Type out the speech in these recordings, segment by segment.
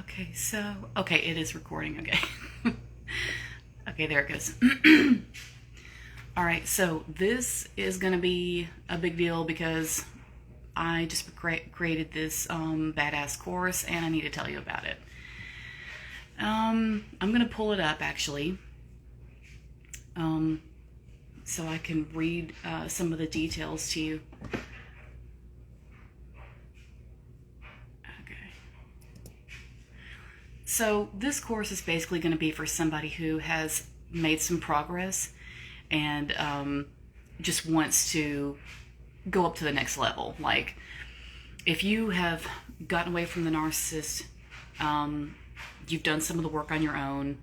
Okay, so, okay, it is recording. Okay. Okay, there it goes. All right, so this is going to be a big deal because I just created this badass course and I need to tell you about it. I'm going to pull it up actually um, so I can read some of the details to you. So this course is basically going to be for somebody who has made some progress and just wants to go up to the next level. Like, if you have gotten away from the narcissist, you've done some of the work on your own,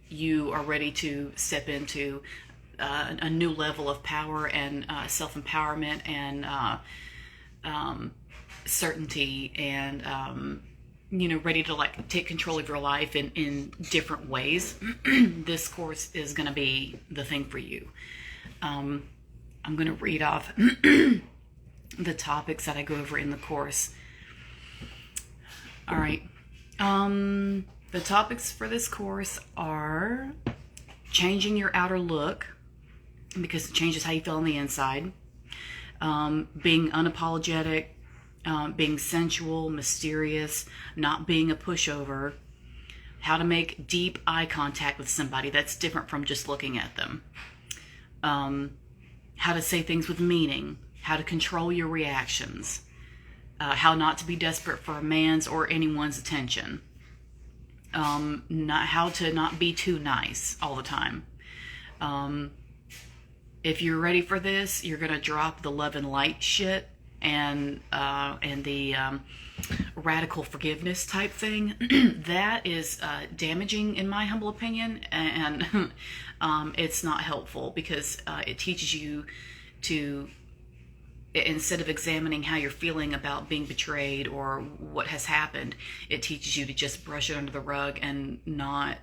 you are ready to step into a new level of power and self-empowerment and certainty and ready to like take control of your life in different ways, this course is going to be the thing for you. I'm going to read off the topics that I go over in the course. All right. The topics for this course are changing your outer look, because it changes how you feel on the inside, being unapologetic, being sensual, mysterious, not being a pushover, how to make deep eye contact with somebody that's different from just looking at them, how to say things with meaning, how to control your reactions, how not to be desperate for a man's or anyone's attention, how to not be too nice all the time. If you're ready for this, you're going to drop the love and light shit and the radical forgiveness type thing. That is damaging in my humble opinion, and it's not helpful because it teaches you to, instead of examining how you're feeling about being betrayed or what has happened, it teaches you to just brush it under the rug and not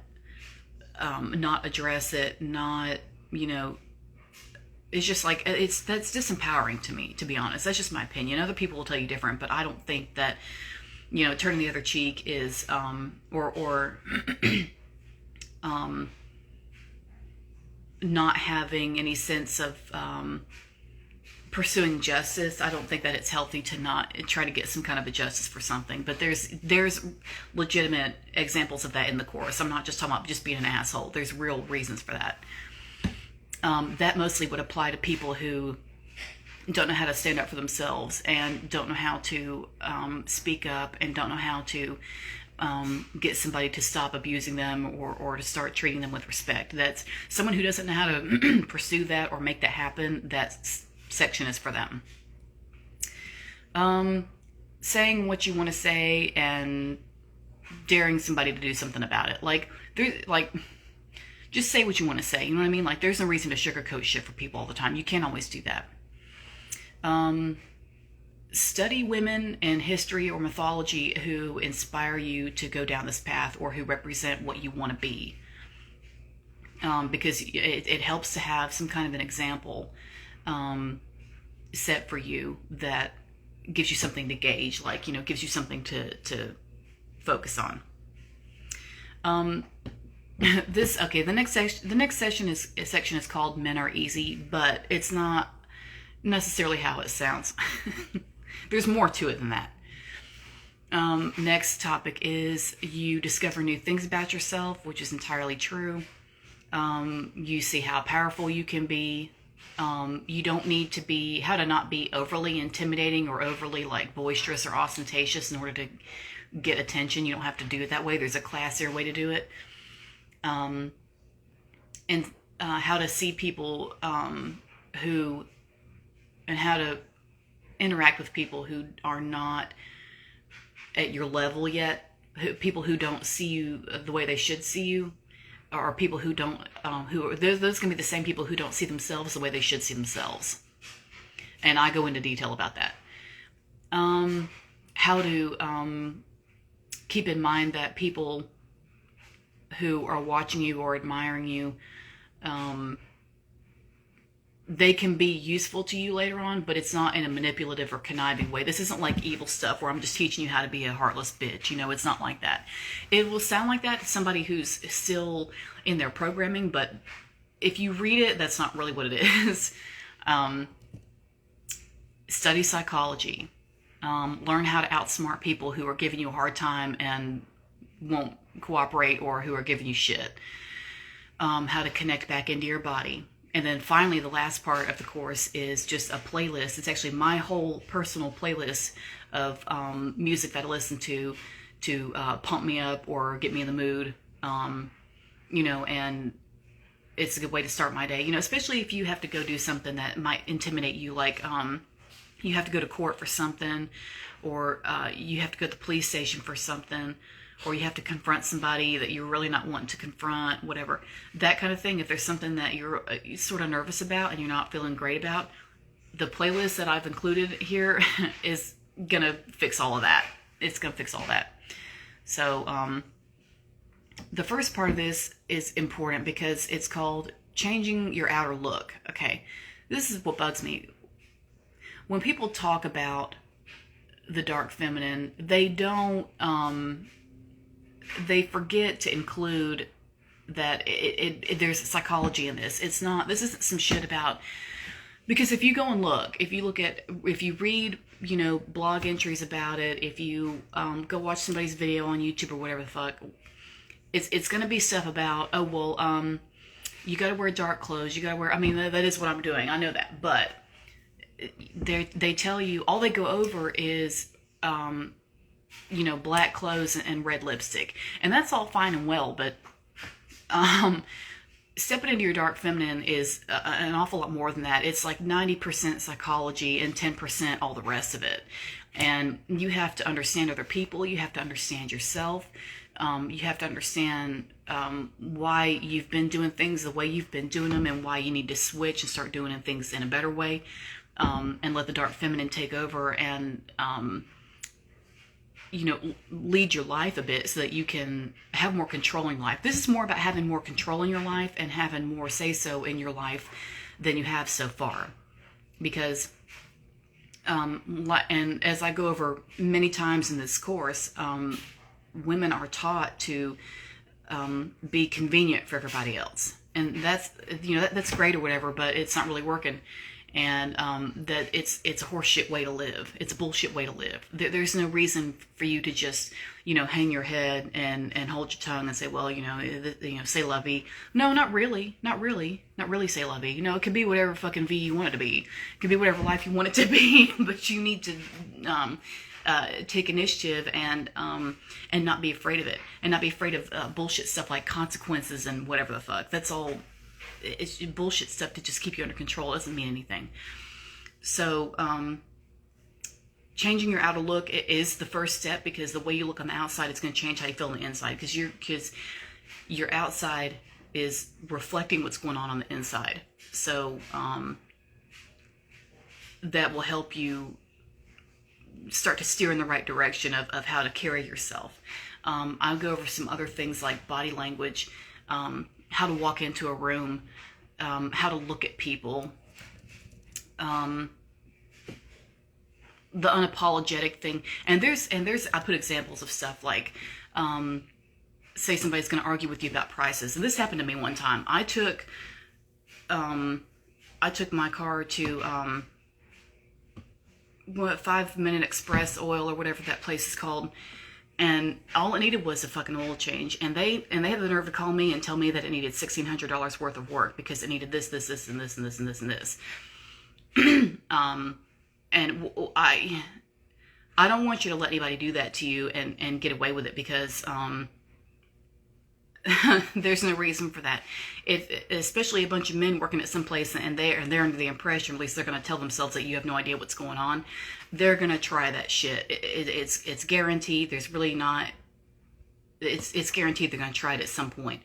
address it, it's just like, that's disempowering to me, to be honest. That's just my opinion. Other people will tell you different, but I don't think that, turning the other cheek is, or not having any sense of pursuing justice. I don't think that it's healthy to not try to get some kind of a justice for something. But there's legitimate examples of that in the course. I'm not just talking about just being an asshole. There's real reasons for that. That mostly would apply to people who don't know how to stand up for themselves and don't know how to speak up and don't know how to get somebody to stop abusing them or to start treating them with respect. That's someone who doesn't know how to pursue that or make that happen. That section is for them. Saying what you want to say and daring somebody to do something about it. Just say what you want to say. You know what I mean? Like, there's no reason to sugarcoat shit for people all the time. You can't always do that. Study women in history or mythology who inspire you to go down this path or who represent what you want to be. Because it helps to have some kind of an example set for you that gives you something to gauge, gives you something to focus on. The next section is called Men Are Easy, but it's not necessarily how it sounds. There's more to it than that. Next topic is you discover new things about yourself, which is entirely true. You see how powerful you can be. You don't need to be, how to not be overly intimidating or overly boisterous or ostentatious in order to get attention. You don't have to do it that way. There's a classier way to do it. And how to see people and how to interact with people who are not at your level yet, people who don't see you the way they should see you, or people who don't, those going to be the same people who don't see themselves the way they should see themselves. And I go into detail about that. How to keep in mind that people who are watching you or admiring you they can be useful to you later on, but it's not in a manipulative or conniving way. This isn't like evil stuff where I'm just teaching you how to be a heartless bitch. You know, it's not like that. It will sound like that to somebody who's still in their programming, but if you read it, that's not really what it is. Study psychology. Learn how to outsmart people who are giving you a hard time and won't cooperate or who are giving you shit. How to connect back into your body. And then finally, the last part of the course is just a playlist. It's actually my whole personal playlist of music that I listen to pump me up or get me in the mood. You know, and it's a good way to start my day. You know, especially if you have to go do something that might intimidate you, like you have to go to court for something, or you have to go to the police station for something, or you have to confront somebody that you're really not wanting to confront, whatever. That kind of thing. If there's something that you're sort of nervous about and you're not feeling great about, the playlist that I've included here is going to fix all of that. It's going to fix all that. So the first part of this is important because it's called changing your outer look. Okay, this is what bugs me. When people talk about the dark feminine, they don't... they forget to include that there's psychology in this. It's not, this isn't some shit about, because if you go and look, if you read, you know, blog entries about it, if you go watch somebody's video on YouTube or whatever the fuck, it's going to be stuff about, oh, well, you got to wear dark clothes, you got to wear, I mean, that is what I'm doing, I know that, but they tell you, all they go over is, you know, black clothes and red lipstick. And that's all fine and well, but stepping into your dark feminine is an awful lot more than that. It's like 90% psychology and 10% all the rest of it. And you have to understand other people. You have to understand yourself. You have to understand why you've been doing things the way you've been doing them and why you need to switch and start doing things in a better way, and let the dark feminine take over and you know, lead your life a bit so that you can have more control in life. This is more about having more control in your life and having more say-so in your life than you have so far. Because, and as I go over many times in this course, women are taught to be convenient for everybody else. And that's, you know, that's great or whatever, but it's not really working. And that it's a horseshit way to live. It's a bullshit way to live. There's no reason for you to just, you know, hang your head and hold your tongue and say, well, you know, say la vie. No, not really, not really say la vie. You know, it could be whatever fucking vie you want it to be. It could be whatever life you want it to be. But you need to take initiative and not be afraid of it, and not be afraid of bullshit stuff like consequences and whatever the fuck. That's all. It's bullshit stuff to just keep you under control. It doesn't mean anything. So, changing your outer look is the first step, because the way you look on the outside is going to change how you feel on the inside, because your outside is reflecting what's going on the inside. So, that will help you start to steer in the right direction of how to carry yourself. I'll go over some other things like body language, how to walk into a room, how to look at people, the unapologetic thing. And there's I put examples of stuff like, say somebody's going to argue with you about prices. And this happened to me one time. I took my car to 5 Minute Express Oil or whatever that place is called. And all it needed was a fucking oil change. And they had the nerve to call me and tell me that it needed $1,600 worth of work because it needed this, and this, and this, and this, and this. And I don't want you to let anybody do that to you and get away with it, because there's no reason for that. Especially a bunch of men working at some place and they're under the impression, at least they're going to tell themselves, that you have no idea what's going on. They're going to try that shit. It's guaranteed. There's really not. It's guaranteed they're going to try it at some point.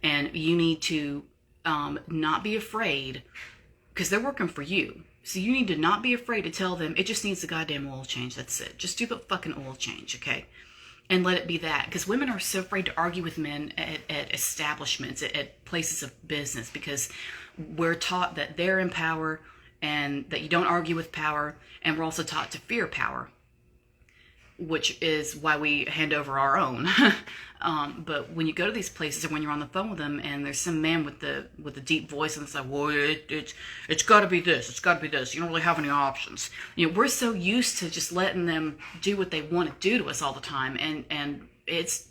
And you need to not be afraid, because they're working for you. So you need to not be afraid to tell them, it just needs a goddamn oil change. That's it. Just do the fucking oil change, okay? and let it be that. Because women are so afraid to argue with men at establishments, at places of business, because we're taught that they're in power and that you don't argue with power, and we're also taught to fear power, which is why we hand over our own. But when you go to these places, or when you're on the phone with them, and there's some man with the deep voice, and it's like, well, it's got to be this, it's got to be this. You don't really have any options. You know, we're so used to just letting them do what they want to do to us all the time, and it's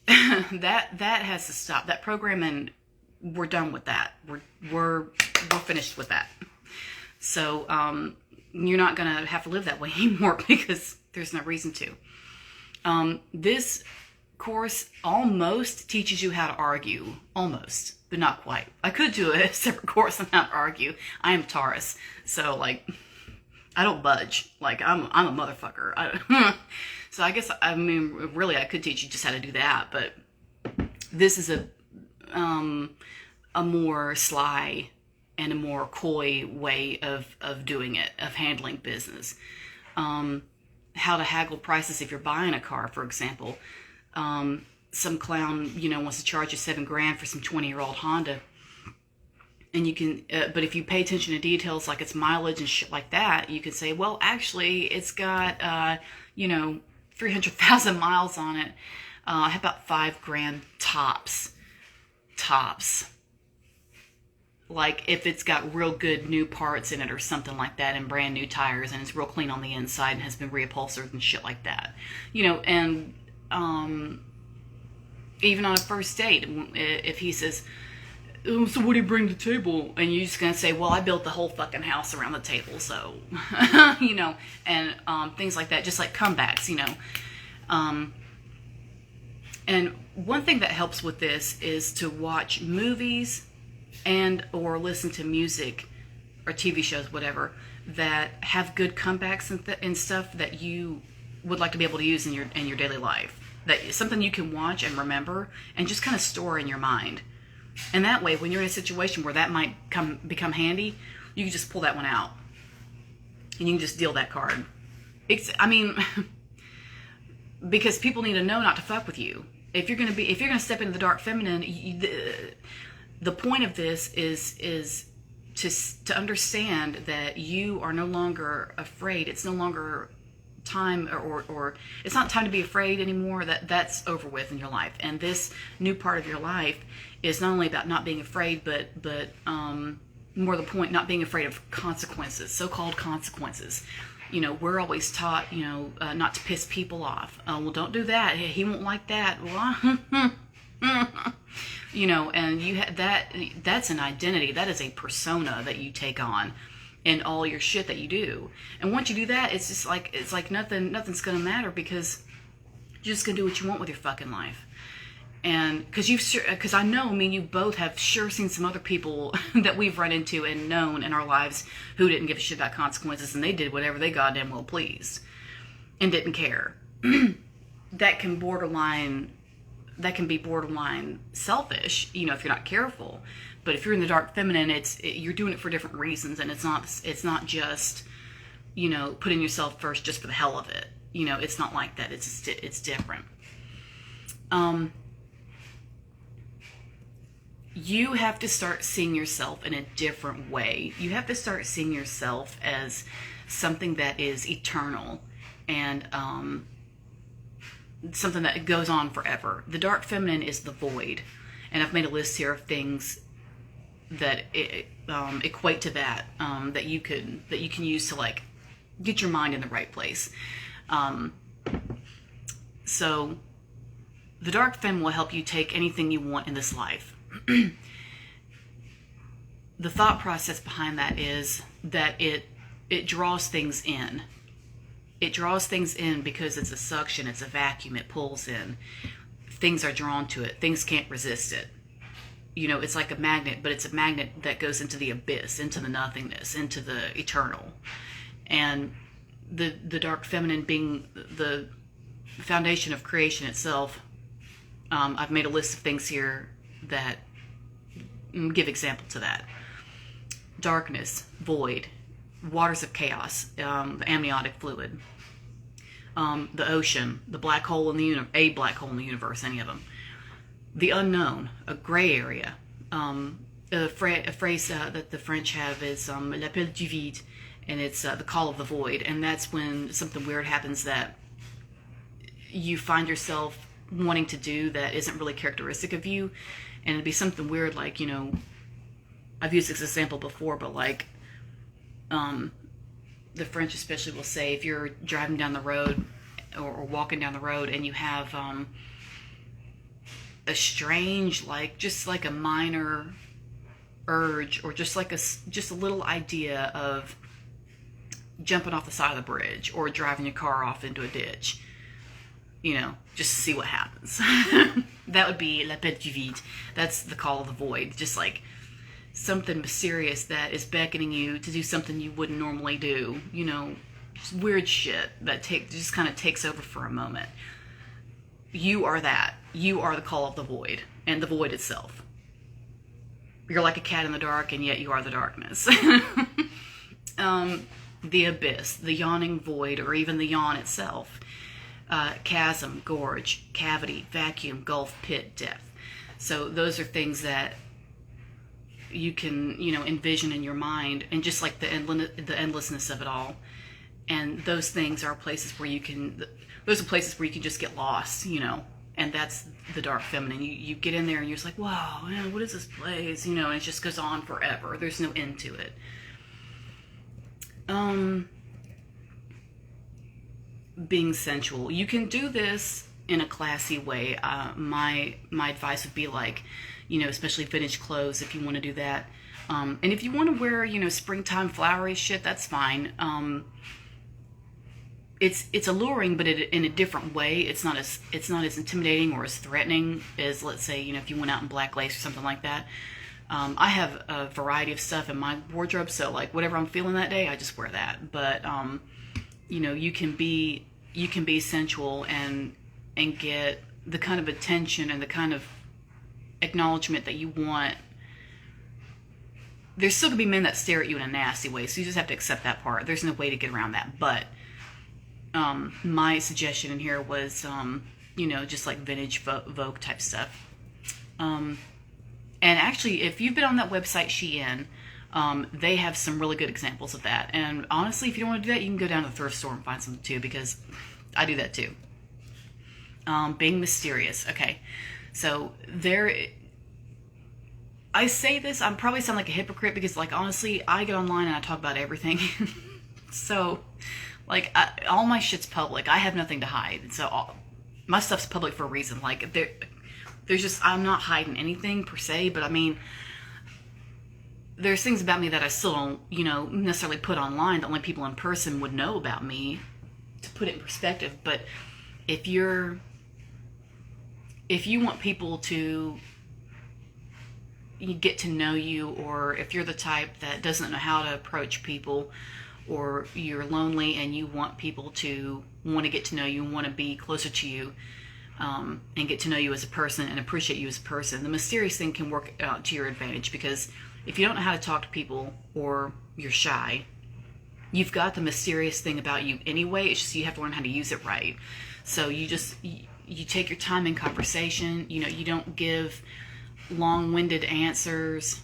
that has to stop. That programming, we're done with that. We're finished with that. So you're not gonna have to live that way anymore, because there's no reason to. This course almost teaches you how to argue, almost, but not quite. I could do a separate course on how to argue. I am Taurus, so like I don't budge. Like I'm a motherfucker. So I guess, I mean, really, I could teach you just how to do that, but this is a more sly and a more coy way of doing it, of handling business. How to haggle prices if you're buying a car, for example. Some clown, wants to charge you $7,000 for some 20-year-old Honda. And you can, but if you pay attention to details like its mileage and shit like that, you can say, well, actually, it's got, 300,000 miles on it. How about $5,000 tops? Like if it's got real good new parts in it or something like that, and brand new tires, and it's real clean on the inside and has been reupholstered and shit like that, and even on a first date, if he says, so what do you bring to the table? And you're just gonna say, well, I built the whole fucking house around the table, so and things like that, just like comebacks, and one thing that helps with this is to watch movies and or listen to music or TV shows, whatever, that have good comebacks and stuff that you would like to be able to use in your daily life. That is something you can watch and remember and just kind of store in your mind. And that way, when you're in a situation where that might become handy, you can just pull that one out and you can just deal that card. Because people need to know not to fuck with you. If you're gonna step into the dark feminine, the point of this is to understand that you are no longer afraid. It's no longer time, or it's not time to be afraid anymore. That's over with in your life. And this new part of your life is not only about not being afraid, but more the point, not being afraid of consequences, so-called consequences. We're always taught, not to piss people off. Well, don't do that. He won't like that. Well, and that's an identity. That is a persona that you take on in all your shit that you do. And once you do that, it's like nothing's going to matter, because you're just going to do what you want with your fucking life. And because I know, you both have sure seen some other people that we've run into and known in our lives who didn't give a shit about consequences, and they did whatever they goddamn well pleased and didn't care. That can be borderline selfish, if you're not careful. But if you're in the dark feminine, you're doing it for different reasons, and it's not just, putting yourself first just for the hell of it. It's not like that. It's different. You have to start seeing yourself in a different way. You have to start seeing yourself as something that is eternal and something that goes on forever. The dark feminine is the void, and I've made a list here of things that equate to that, that you can use to like get your mind in the right place. So the dark femme will help you take anything you want in this life. The thought process behind that is that it draws things in. It draws things in because it's a suction, it's a vacuum, it pulls in. Things are drawn to it. Things can't resist it. It's like a magnet, but it's a magnet that goes into the abyss, into the nothingness, into the eternal. And the dark feminine being the foundation of creation itself, I've made a list of things here that give example to that. Darkness, void, waters of chaos, the amniotic fluid, the ocean, the black hole in the a black hole in the universe, any of them. The unknown, a gray area. A phrase that the French have is l'appel du vide, and it's the call of the void. And that's when something weird happens that you find yourself wanting to do that isn't really characteristic of you. And it'd be something weird like, you know, I've used this example before, but like the French especially will say if you're driving down the road or walking down the road and you have a strange, like just like a minor urge or just like a little idea of jumping off the side of the bridge or driving your car off into a ditch, you know, just to see what happens. That would be l'appel du vide. That's the call of the void. Just like something mysterious that is beckoning you to do something you wouldn't normally do, you know, just weird shit that just kind of takes over for a moment. You are that. You are the call of the void and the void itself. You're like a cat in the dark, and yet you are the darkness. The abyss, the yawning void, or even the yawn itself. Chasm, gorge, cavity, vacuum, gulf, pit, depth. So those are things that you can, you know, envision in your mind, and just like the endlessness of it all. And those things are places where you can, those are places where you can just get lost, you know. And that's the dark feminine. You get in there and you're just like, wow, man, what is this place? You know, and it just goes on forever. There's no end to it. Being sensual. You can do this in a classy way. My advice would be like, you know, especially vintage clothes if you want to do that. And if you want to wear, you know, springtime flowery shit, that's fine. It's alluring, but in a different way. It's not as intimidating or as threatening as, let's say, you know, if you went out in black lace or something like that. I have a variety of stuff in my wardrobe, so like whatever I'm feeling that day, I just wear that. But you know, you can be sensual and get the kind of attention and the kind of acknowledgement that you want. There's still gonna be men that stare at you in a nasty way, so you just have to accept that part. There's no way to get around that. But my suggestion in here was, you know, just like vintage Vogue type stuff. And actually, if you've been on that website, Shein, they have some really good examples of that. And honestly, if you don't want to do that, you can go down to the thrift store and find something too, because I do that too. Being mysterious. Okay. So I say this, I probably sound like a hypocrite because, like, honestly, I get online and I talk about everything. So, like, all my shit's public. I have nothing to hide. So my stuff's public for a reason. Like, there's just, I'm not hiding anything per se, but I mean, there's things about me that I still don't, you know, necessarily put online that only people in person would know about me, to put it in perspective. But if you want people to get to know you, or if you're the type that doesn't know how to approach people, or you're lonely and you want people to want to get to know you and want to be closer to you, and get to know you as a person and appreciate you as a person, the mysterious thing can work out to your advantage. Because if you don't know how to talk to people, or you're shy, you've got the mysterious thing about you anyway. It's just you have to learn how to use it right. So you take your time in conversation. You know, you don't give long-winded answers,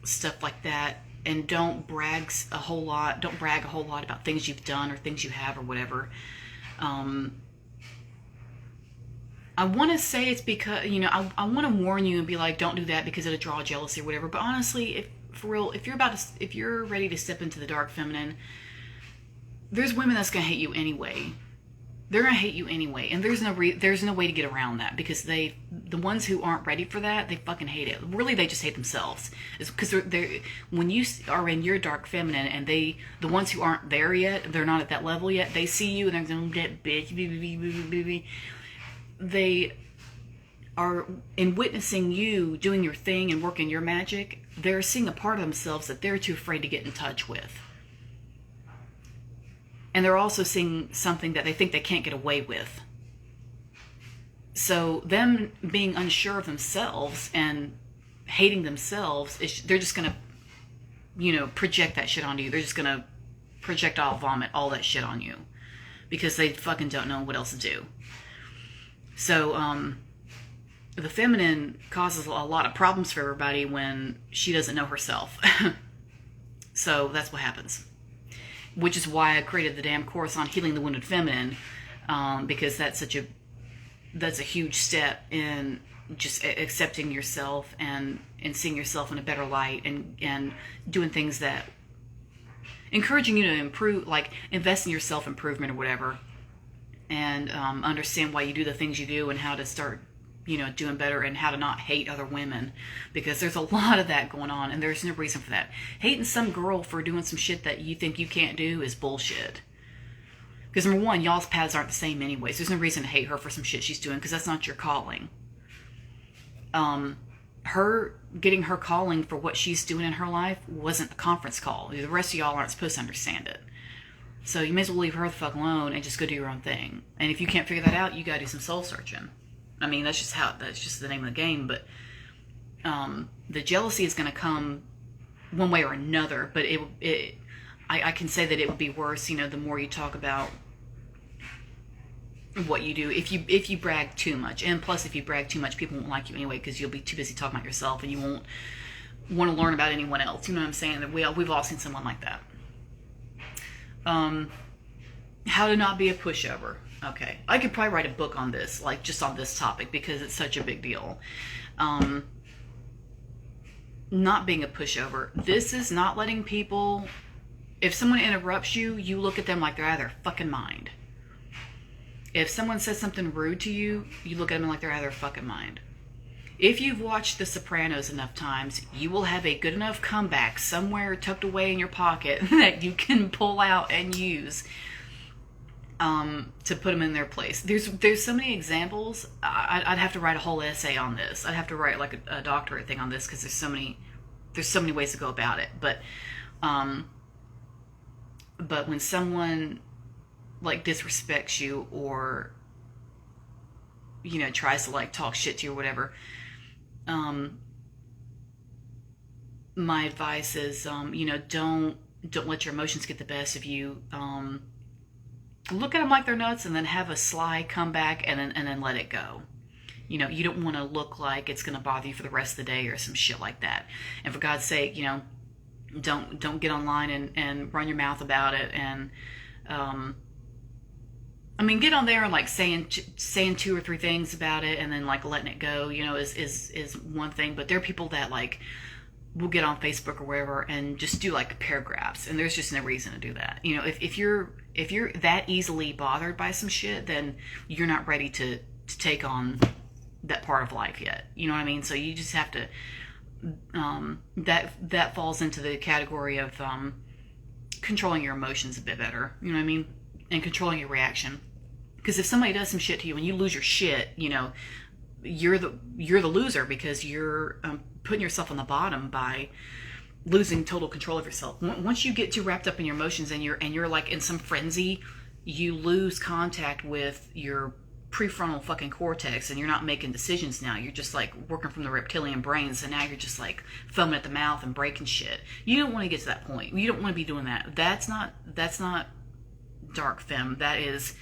stuff like that. And don't brag a whole lot about things you've done or things you have or whatever. I want to say it's because, you know, I want to warn you and be like, don't do that because it'll draw jealousy or whatever. But honestly, if you're ready to step into the dark feminine, there's women that's going to hate you anyway. They're going to hate you anyway. And there's no way to get around that, because the ones who aren't ready for that, they fucking hate it. Really, they just hate themselves. It's because they're when you are in your dark feminine, and the ones who aren't there yet, they're not at that level yet, they see you and they're going, that bitch, they are, in witnessing you doing your thing and working your magic, they're seeing a part of themselves that they're too afraid to get in touch with. And they're also seeing something that they think they can't get away with. So them being unsure of themselves and hating themselves, they're just going to, you know, project that shit onto you. They're just going to projectile vomit all that shit on you. because they fucking don't know what else to do. So, the feminine causes a lot of problems for everybody when she doesn't know herself. So that's what happens. Which is why I created the damn course on healing the wounded feminine, because that's a huge step in just accepting yourself and seeing yourself in a better light, and doing things that encouraging you to improve, like invest in your self-improvement or whatever, and understand why you do the things you do and how to start doing better, and how to not hate other women, because there's a lot of that going on and there's no reason for that. Hating some girl for doing some shit that you think you can't do is bullshit. Because number one, y'all's paths aren't the same anyways. There's no reason to hate her for some shit she's doing, because that's not your calling. Her getting her calling for what she's doing in her life wasn't a conference call. The rest of y'all aren't supposed to understand it. So you may as well leave her the fuck alone and just go do your own thing. And if you can't figure that out, you gotta do some soul searching. I mean, that's just the name of the game. But the jealousy is going to come one way or another. But I can say that it would be worse, the more you talk about what you do. If you brag too much, and plus if you brag too much, people won't like you anyway, because you'll be too busy talking about yourself and you won't want to learn about anyone else. You know what I'm saying? We've all seen someone like that. How to not be a pushover. Okay, I could probably write a book on this, like just on this topic, because it's such a big deal. Not being a pushover. This is not letting people, if someone interrupts you, you look at them like they're out of their fucking mind. If someone says something rude to you, you look at them like they're out of their fucking mind. If you've watched The Sopranos enough times, you will have a good enough comeback somewhere tucked away in your pocket that you can pull out and use to put them in their place. There's so many examples. I'd have to write a whole essay on this. I'd have to write like a doctorate thing on this, because there's so many ways to go about it. But when someone like disrespects you, or tries to like talk shit to you or whatever, my advice is don't let your emotions get the best of you. Look at them like they're nuts, and then have a sly comeback, and then let it go. You don't want to look like it's going to bother you for the rest of the day or some shit like that. And for God's sake, don't get online and run your mouth about it. And get on there and like saying 2 or 3 things about it, and then like letting it go. Is one thing. But there are people that like will get on Facebook or wherever and just do like paragraphs, and there's just no reason to do that. If you're that easily bothered by some shit, then you're not ready to take on that part of life yet. You know what I mean? So you just have to, that falls into the category of controlling your emotions a bit better. You know what I mean? And controlling your reaction. Because if somebody does some shit to you and you lose your shit, you're the loser, because you're putting yourself on the bottom by losing total control of yourself. Once you get too wrapped up in your emotions and you're like in some frenzy, you lose contact with your prefrontal fucking cortex, and you're not making decisions now. You're just like working from the reptilian brain. So now you're just like foaming at the mouth and breaking shit. You don't want to get to that point. You don't want to be doing that. That's not dark femme. That is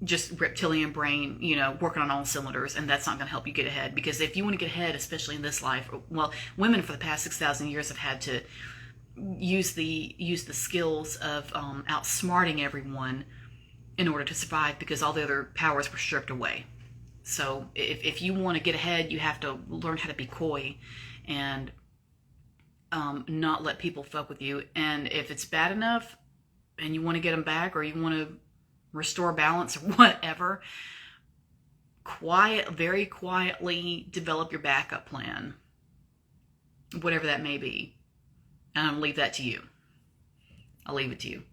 just reptilian brain, working on all cylinders, and that's not going to help you get ahead. Because if you want to get ahead, especially in this life, well, women for the past 6,000 years have had to use the skills of outsmarting everyone in order to survive, because all the other powers were stripped away. So if you want to get ahead, you have to learn how to be coy and not let people fuck with you. And if it's bad enough and you want to get them back, or you want to restore balance or whatever, very quietly develop your backup plan, whatever that may be. And I'll leave that to you. I'll leave it to you.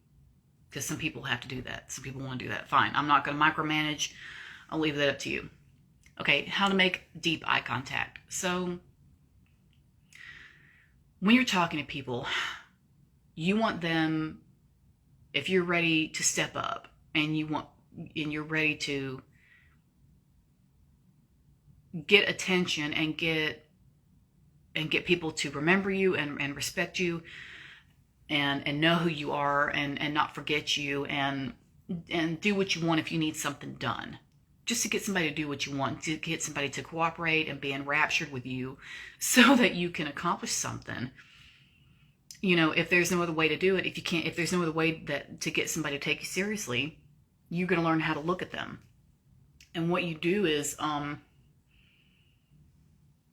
Because some people have to do that. Some people want to do that. Fine. I'm not going to micromanage. I'll leave that up to you. Okay, how to make deep eye contact. So, when you're talking to people, you want them, if you're ready to step up, and you're ready to get attention and get people to remember you and respect you, and know who you are, and not forget you, and do what you want if you need something done. Just to get somebody to do what you want, to get somebody to cooperate and be enraptured with you so that you can accomplish something. You know, if there's no other way to do it, if there's no other way to get somebody to take you seriously, you're going to learn how to look at them. And what you do is,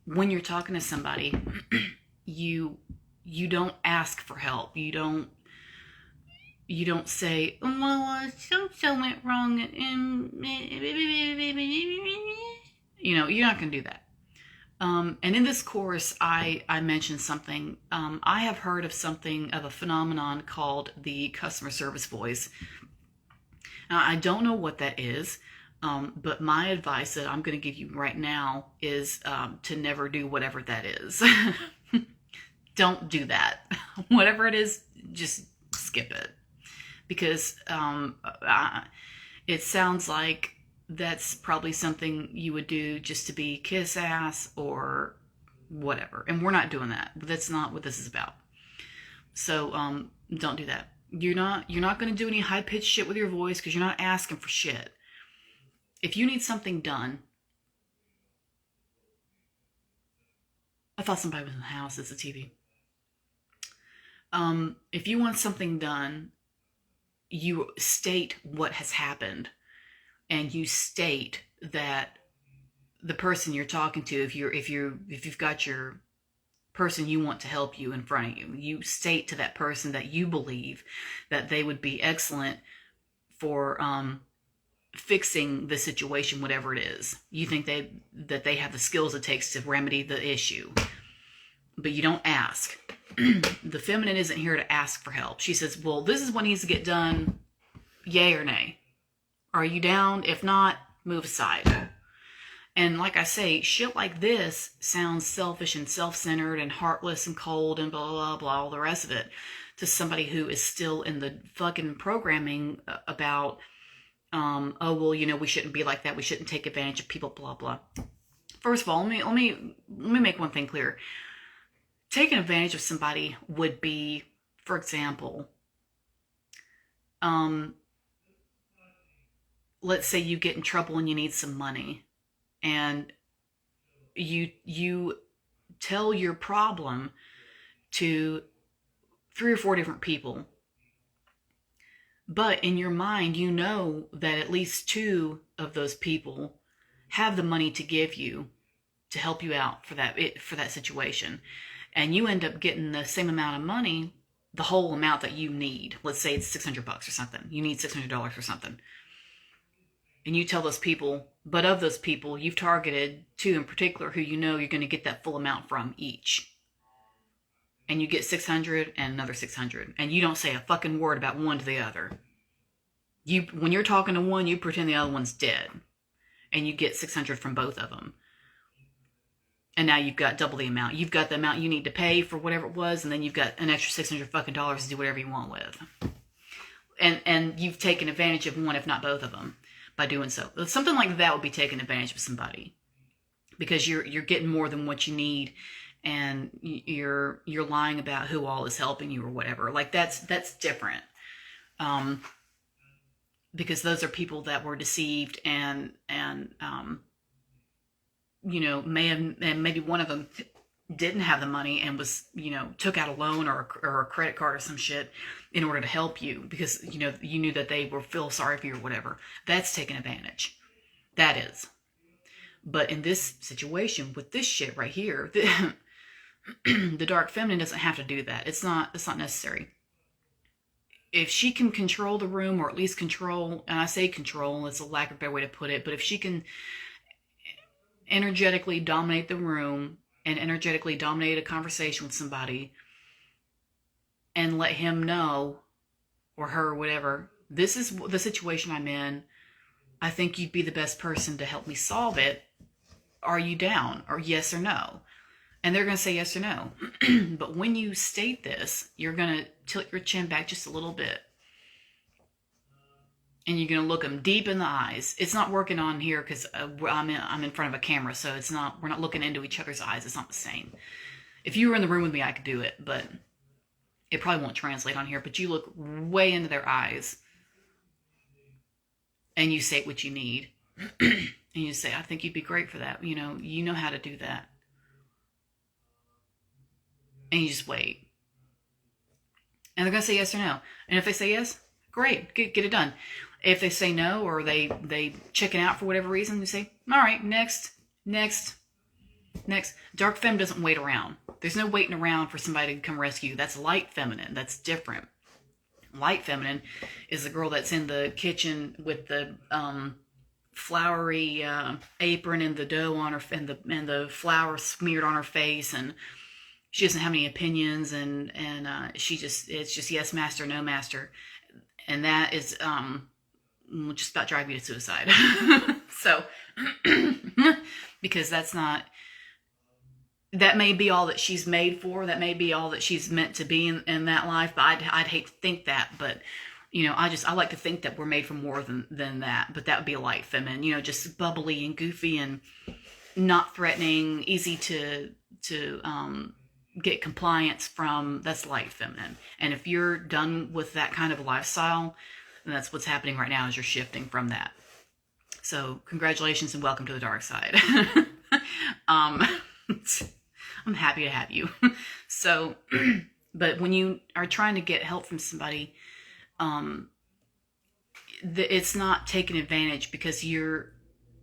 when you're talking to somebody, you don't ask for help. You don't say, well, so went wrong, and you know, you're not going to do that. And in this course, I mentioned something. I have heard of a phenomenon called the customer service voice. Now, I don't know what that is, but my advice that I'm going to give you right now is to never do whatever that is. Don't do that. Whatever it is, just skip it. Because it sounds like that's probably something you would do just to be kiss ass or whatever. And we're not doing that. That's not what this is about. So don't do that. You're not going to do any high pitched shit with your voice because you're not asking for shit. If you need something done, I thought somebody was in the house. It's a TV. If you want something done, you state what has happened, and you state that the person you're talking to, if you've got your person you want to help you in front of you, you state to that person that you believe that they would be excellent for fixing the situation, whatever it is. You think that they have the skills it takes to remedy the issue, but you don't ask. The feminine isn't here to ask for help. She says, well, this is what needs to get done. Yay or nay? Are you down? If not, move aside. And like I say, shit like this sounds selfish and self-centered and heartless and cold and blah, blah, blah, all the rest of it, to somebody who is still in the fucking programming about, oh, well, you know, we shouldn't be like that. We shouldn't take advantage of people, blah, blah. First of all, let me make one thing clear. Taking advantage of somebody would be, for example, let's say you get in trouble and you need some money, and you tell your problem to 3 or 4 different people, but in your mind you know that at least 2 of those people have the money to give you to help you out for that situation. And you end up getting the same amount of money, the whole amount that you need. Let's say it's $600 or something. You need $600 or something. And you tell those people, but of those people, you've targeted 2 in particular who you know you're going to get that full amount from each. And you get 600 and another 600. And you don't say a fucking word about one to the other. When you're talking to one, you pretend the other one's dead. And you get 600 from both of them. And now you've got double the amount. You've got the amount you need to pay for whatever it was, and then you've got an extra $600 fucking dollars to do whatever you want with. And you've taken advantage of one, if not both of them, by doing so. Something like that would be taking advantage of somebody, because you're getting more than what you need, and you're lying about who all is helping you or whatever. Like that's different. Because those are people that were deceived and you know, maybe one of them didn't have the money and was, you know, took out a loan or a credit card or some shit in order to help you because, you know, you knew that they were feel sorry for you or whatever. That's taking advantage. That is. But in this situation with this shit right here, the dark feminine doesn't have to do that. It's not necessary. If she can control the room, or at least control, and I say control, it's a lack of a better way to put it, but if she can energetically dominate the room and energetically dominate a conversation with somebody and let him know, or her, or whatever, this is the situation I'm in. I think you'd be the best person to help me solve it. Are you down? Or yes or no? And they're going to say yes or no. But when you state this, you're going to tilt your chin back just a little bit. And you're going to look them deep in the eyes. It's not working on here because I'm in front of a camera, so we're not looking into each other's eyes. It's not the same. If you were in the room with me, I could do it, but It probably won't translate on here, but you look way into their eyes and you say what you need. And you say, I think you'd be great for that. You know how to do that. And you just wait. And they're going to say yes or no. And if they say yes, great, get it done. If they say no, or they chicken out for whatever reason, you say, all right, next. Dark femme doesn't wait around. There's no waiting around for somebody to come rescue you. That's light feminine. That's different. Light feminine is the girl that's in the kitchen with the flowery apron and the dough on her, and the flour smeared on her face, and she doesn't have any opinions, and it's just yes master, no master, and that is just about drive you to suicide. So because that may be all that she's made for, that may be all that she's meant to be in that life, but I'd hate to think that. But I like to think that we're made for more than that. But that would be a light feminine, just bubbly and goofy and not threatening, easy to get compliance from. That's light feminine. And if you're done with that kind of lifestyle, then that's what's happening right now, is you're shifting from that. So congratulations and welcome to the dark side. I'm happy to have you. So, but when you are trying to get help from somebody, it's not taking advantage, because you're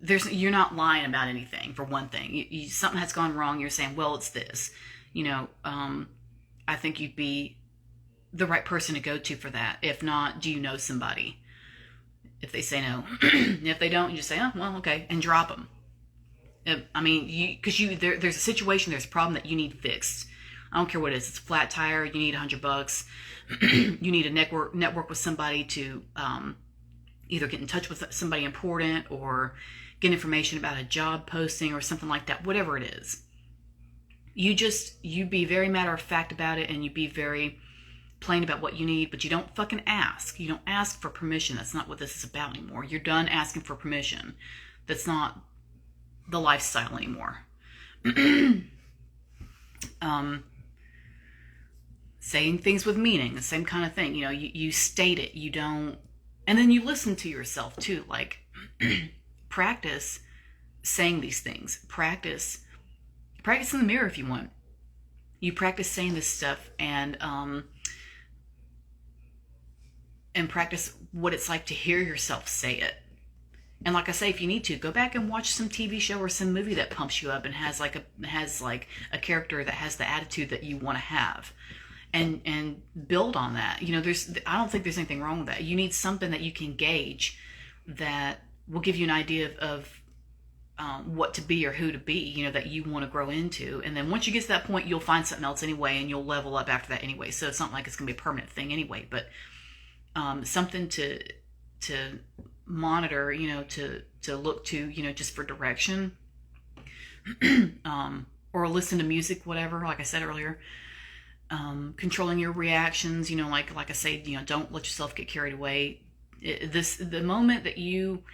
not lying about anything. For one thing, something has gone wrong. You're saying, well, it's this. I think you'd be the right person to go to for that. If not, do you know somebody? If they say no, if they don't, you just say, oh, well, okay, and drop them. I mean, there's a situation, there's a problem that you need fixed. I don't care what it is. It's a flat tire. You need $100. You need a network with somebody to either get in touch with somebody important, or get information about a job posting or something like that. Whatever it is, you be very matter of fact about it, and you be very plain about what you need. But you don't fucking ask. You don't ask for permission. That's not what this is about anymore. You're done asking for permission. That's not the lifestyle anymore. Saying things with meaning, the same kind of thing. You state it. You don't, and then you listen to yourself too. Like, practice saying these things. Practice in the mirror if you want. You practice saying this stuff, and practice what it's like to hear yourself say it. And like I say, if you need to, go back and watch some TV show or some movie that pumps you up and has a character that has the attitude that you want to have, and build on that. I don't think there's anything wrong with that. You need something that you can gauge that will give you an idea of what to be or who to be, that you want to grow into. And then once you get to that point, you'll find something else anyway, and you'll level up after that anyway. So it's not like it's going to be a permanent thing anyway, but something to monitor, to look to, just for direction, or listen to music, whatever, like I said earlier. Controlling your reactions, like I say, don't let yourself get carried away. The moment that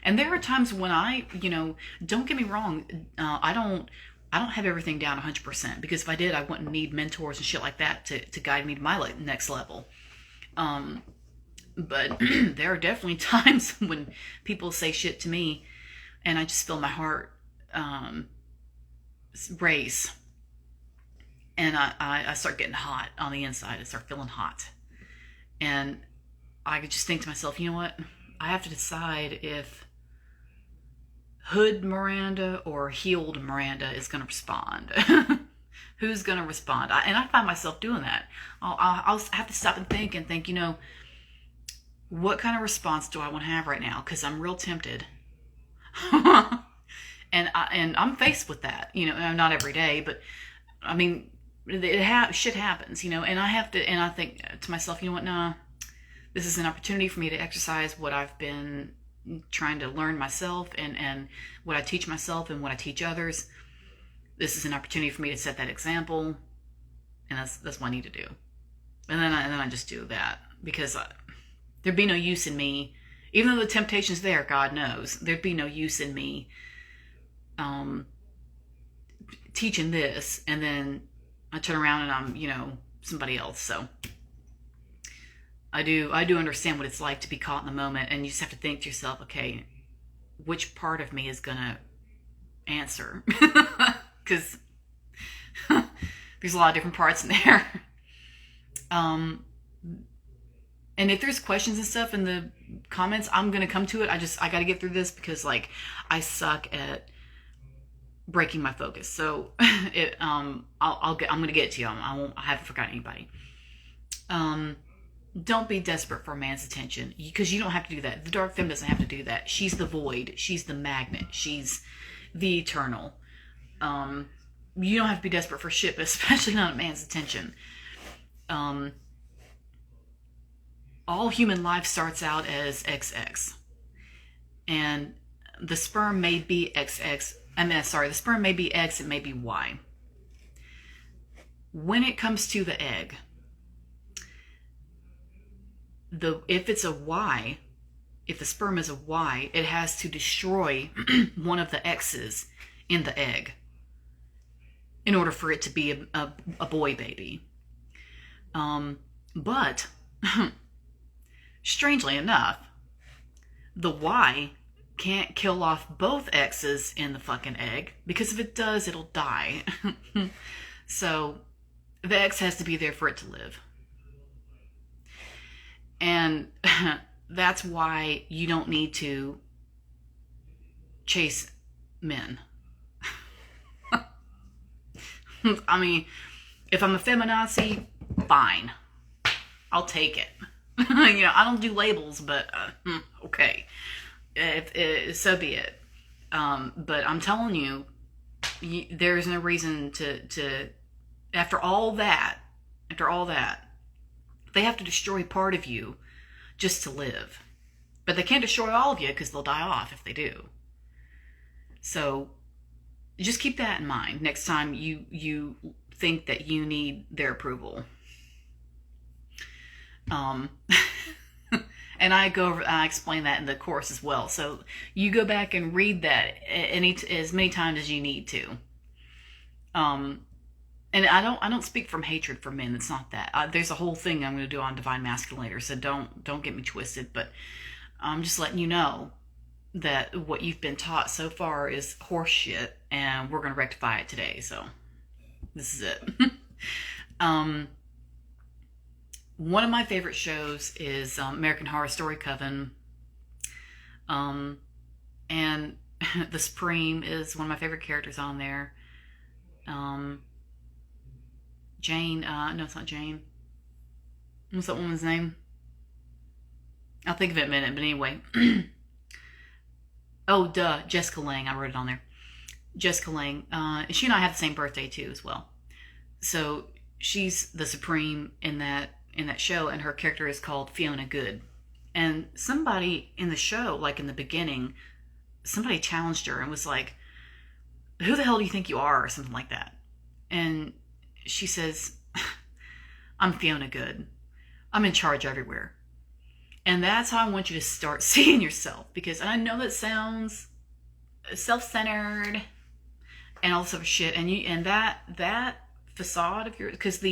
and there are times when don't get me wrong, I don't have everything down 100%, because if I did, I wouldn't need mentors and shit like that to guide me to my next level. But there are definitely times when people say shit to me, and I just feel my heart race, and I start getting hot on the inside. I start feeling hot, and I could just think to myself, you know what? I have to decide if Hood Miranda or Healed Miranda is going to respond. Who's going to respond? And I find myself doing that. I'll have to stop and think, what kind of response do I want to have right now? Because I'm real tempted. and I'm faced with that, not every day, but I mean, shit happens, and I have to, and I think to myself, you know what? Nah, this is an opportunity for me to exercise what I've been trying to learn myself, and what I teach myself and what I teach others. This is an opportunity for me to set that example, and that's what I need to do. And then I just do that, because there'd be no use in me, even though the temptation's there, God knows, there'd be no use in me teaching this, and then I turn around and I'm, somebody else. So I do understand what it's like to be caught in the moment, and you just have to think to yourself, okay, which part of me is gonna answer? Because there's a lot of different parts in there. Um, and if there's questions and stuff in the comments, I'm gonna come to it. I gotta get through this because like I suck at breaking my focus. So I'm gonna get to you. I haven't forgotten anybody. Don't be desperate for a man's attention because you don't have to do that. The dark femme doesn't have to do that. She's the void. She's the magnet. She's the eternal. You don't have to be desperate for shit, but especially not a man's attention. All human life starts out as XX, and the sperm may be XX. The sperm may be X, it may be Y. When it comes to the egg, if it's a Y, if the sperm is a Y, it has to destroy one of the X's in the egg in order for it to be a boy baby. But strangely enough, the Y can't kill off both X's in the fucking egg, because if it does, it'll die. So the X has to be there for it to live. And that's why you don't need to chase men. I mean, if I'm a feminazi, fine. I'll take it. I don't do labels, but okay. So be it. But I'm telling you, there is no reason to after all that, they have to destroy part of you just to live. But they can't destroy all of you because they'll die off if they do. So just keep that in mind next time you think that you need their approval. And I explain that in the course as well. So you go back and read that as many times as you need to. And I don't speak from hatred for men. It's not that. There's a whole thing I'm going to do on Divine Masculine later, so don't get me twisted. But I'm just letting you know that what you've been taught so far is horse shit, and we're going to rectify it today. So this is it. One of my favorite shows is American Horror Story Coven. And The Supreme is one of my favorite characters on there. Jane, no, it's not Jane. What's that woman's name? I'll think of it in a minute, but anyway. Oh, duh, Jessica Lange. I wrote it on there. Jessica Lange. She and I have the same birthday, too, as well. So she's the Supreme in that show, and her character is called Fiona Good. And somebody in the show, like in the beginning, somebody challenged her and was like, "Who the hell do you think you are?" or something like that. And she says, "I'm Fiona Good. I'm in charge everywhere." And that's how I want you to start seeing yourself. Because I know that sounds self-centered and all this other shit. And that facade of yours, because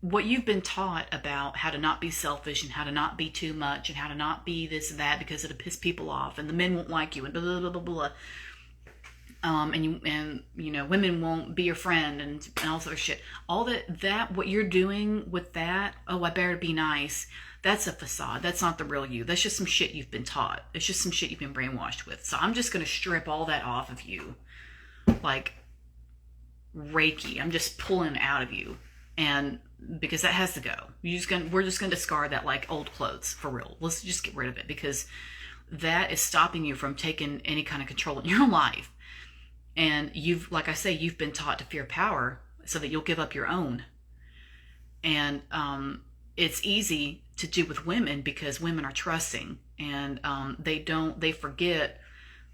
what you've been taught about how to not be selfish and how to not be too much and how to not be this and that because it'll piss people off and the men won't like you and blah blah blah blah blah. And women won't be your friend and all sort of shit. All that what you're doing with that, oh, I better be nice. That's a facade. That's not the real you. That's just some shit you've been taught. It's just some shit you've been brainwashed with. So I'm just going to strip all that off of you. Like Reiki. I'm just pulling it out of you. And because that has to go. We're just going to discard that like old clothes for real. Let's just get rid of it because that is stopping you from taking any kind of control in your life. And like I say, you've been taught to fear power so that you'll give up your own. And it's easy to do with women because women are trusting, and they forget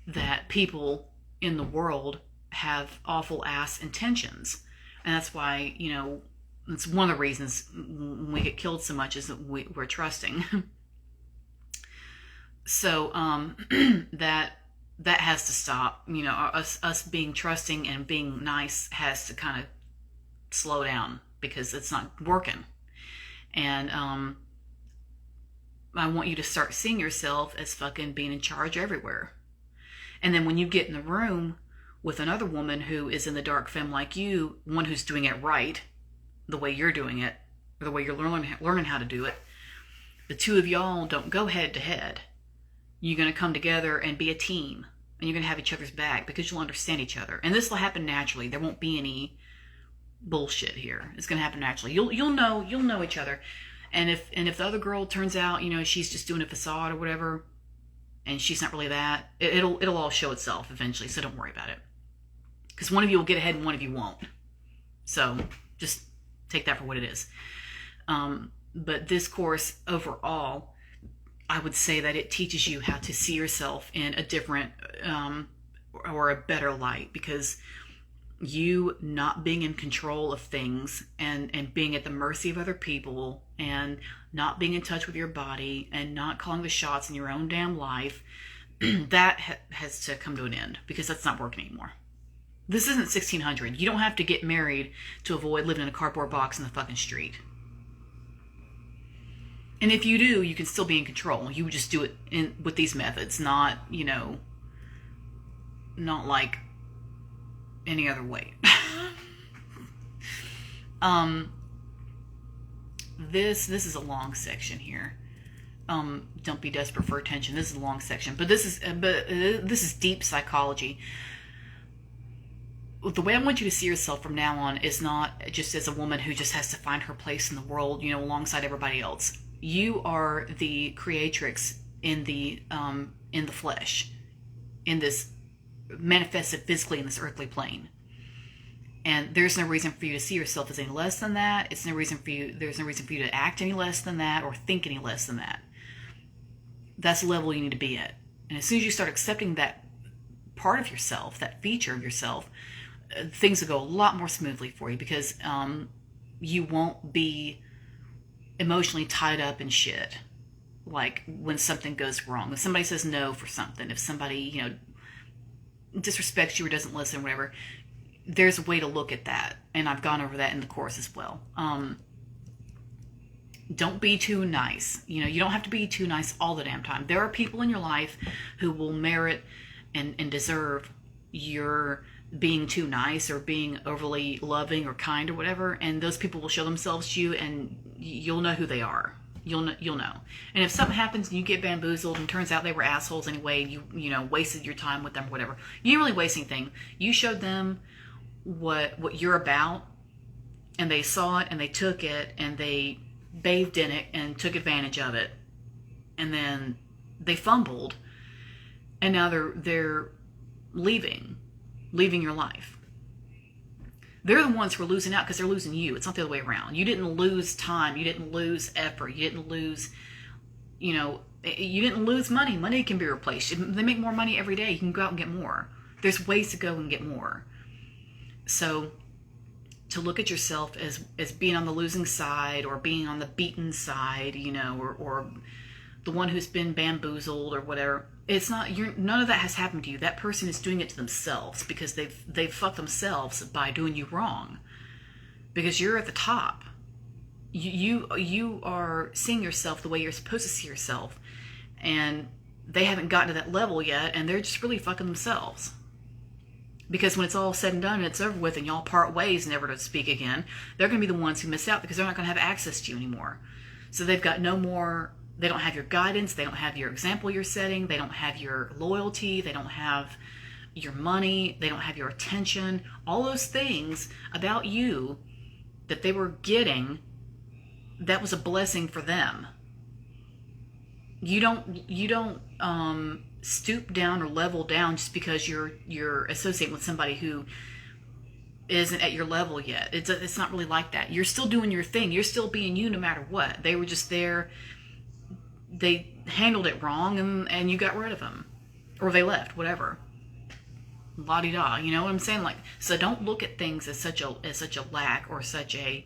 that people in the world have awful ass intentions. And that's why, it's one of the reasons we get killed so much is that we're trusting. So that has to stop. Us being trusting and being nice has to kind of slow down because it's not working. And I want you to start seeing yourself as fucking being in charge everywhere. And then when you get in the room with another woman who is in the dark femme like you, one who's doing it right, the way you're doing it, or the way you're learning how to do it, the two of y'all don't go head to head. You're going to come together and be a team. And you're going to have each other's back because you'll understand each other. And this will happen naturally. There won't be any bullshit here. It's going to happen naturally. You'll know each other. And if the other girl turns out, she's just doing a facade or whatever, and she's not really that, it'll all show itself eventually. So don't worry about it. Because one of you will get ahead and one of you won't. So just take that for what it is. But this course overall, I would say that it teaches you how to see yourself in a different or a better light, because you not being in control of things and being at the mercy of other people and not being in touch with your body and not calling the shots in your own damn life, that has to come to an end, because that's not working anymore. This isn't 1600. You don't have to get married to avoid living in a cardboard box in the fucking street. And if you do, you can still be in control. You would just do it with these methods, not like any other way. This is a long section here. Don't be desperate for attention. This is a long section, but this is deep psychology. The way I want you to see yourself from now on is not just as a woman who just has to find her place in the world, alongside everybody else. You are the creatrix in the flesh, in this manifested physically in this earthly plane. And there's no reason for you to see yourself as any less than that. There's no reason for you to act any less than that or think any less than that. That's the level you need to be at. And as soon as you start accepting that part of yourself, that feature of yourself, things will go a lot more smoothly for you, because you won't be emotionally tied up in shit. Like when something goes wrong, if somebody says no for something, if somebody, disrespects you or doesn't listen, whatever, there's a way to look at that. And I've gone over that in the course as well. Don't be too nice. You don't have to be too nice all the damn time. There are people in your life who will merit and deserve your being too nice or being overly loving or kind or whatever, and those people will show themselves to you, and you'll know who they are. You'll know. And if something happens and you get bamboozled and turns out they were assholes anyway, you wasted your time with them, whatever, you didn't really waste anything. You showed them what you're about, and they saw it and they took it and they bathed in it and took advantage of it, and then they fumbled, and now they're leaving your life. They're the ones who are losing out because they're losing you. It's not the other way around. You didn't lose time. You didn't lose effort. You didn't lose, you didn't lose money. Money can be replaced. They make more money every day. You can go out and get more. There's ways to go and get more. So to look at yourself as being on the losing side or being on the beaten side, or the one who's been bamboozled or whatever, it's not, none of that has happened to you. That person is doing it to themselves, because they've fucked themselves by doing you wrong, because you're at the top. You are seeing yourself the way you're supposed to see yourself, and they haven't gotten to that level yet, and they're just really fucking themselves. Because when it's all said and done and it's over with and y'all part ways never to speak again, they're going to be the ones who miss out, because they're not going to have access to you anymore. So they've got no more. They don't have your guidance. They don't have your example you're setting. They don't have your loyalty. They don't have your money. They don't have your attention. All those things about you that they were getting, that was a blessing for them. You don't stoop down or level down just because you're associating with somebody who isn't at your level yet. It's not really like that. You're still doing your thing. You're still being you no matter what. They were just there. They handled it wrong, and you got rid of them, or they left, whatever. La-di-da, you know what I'm saying? Like, so don't look at things as such a lack or such a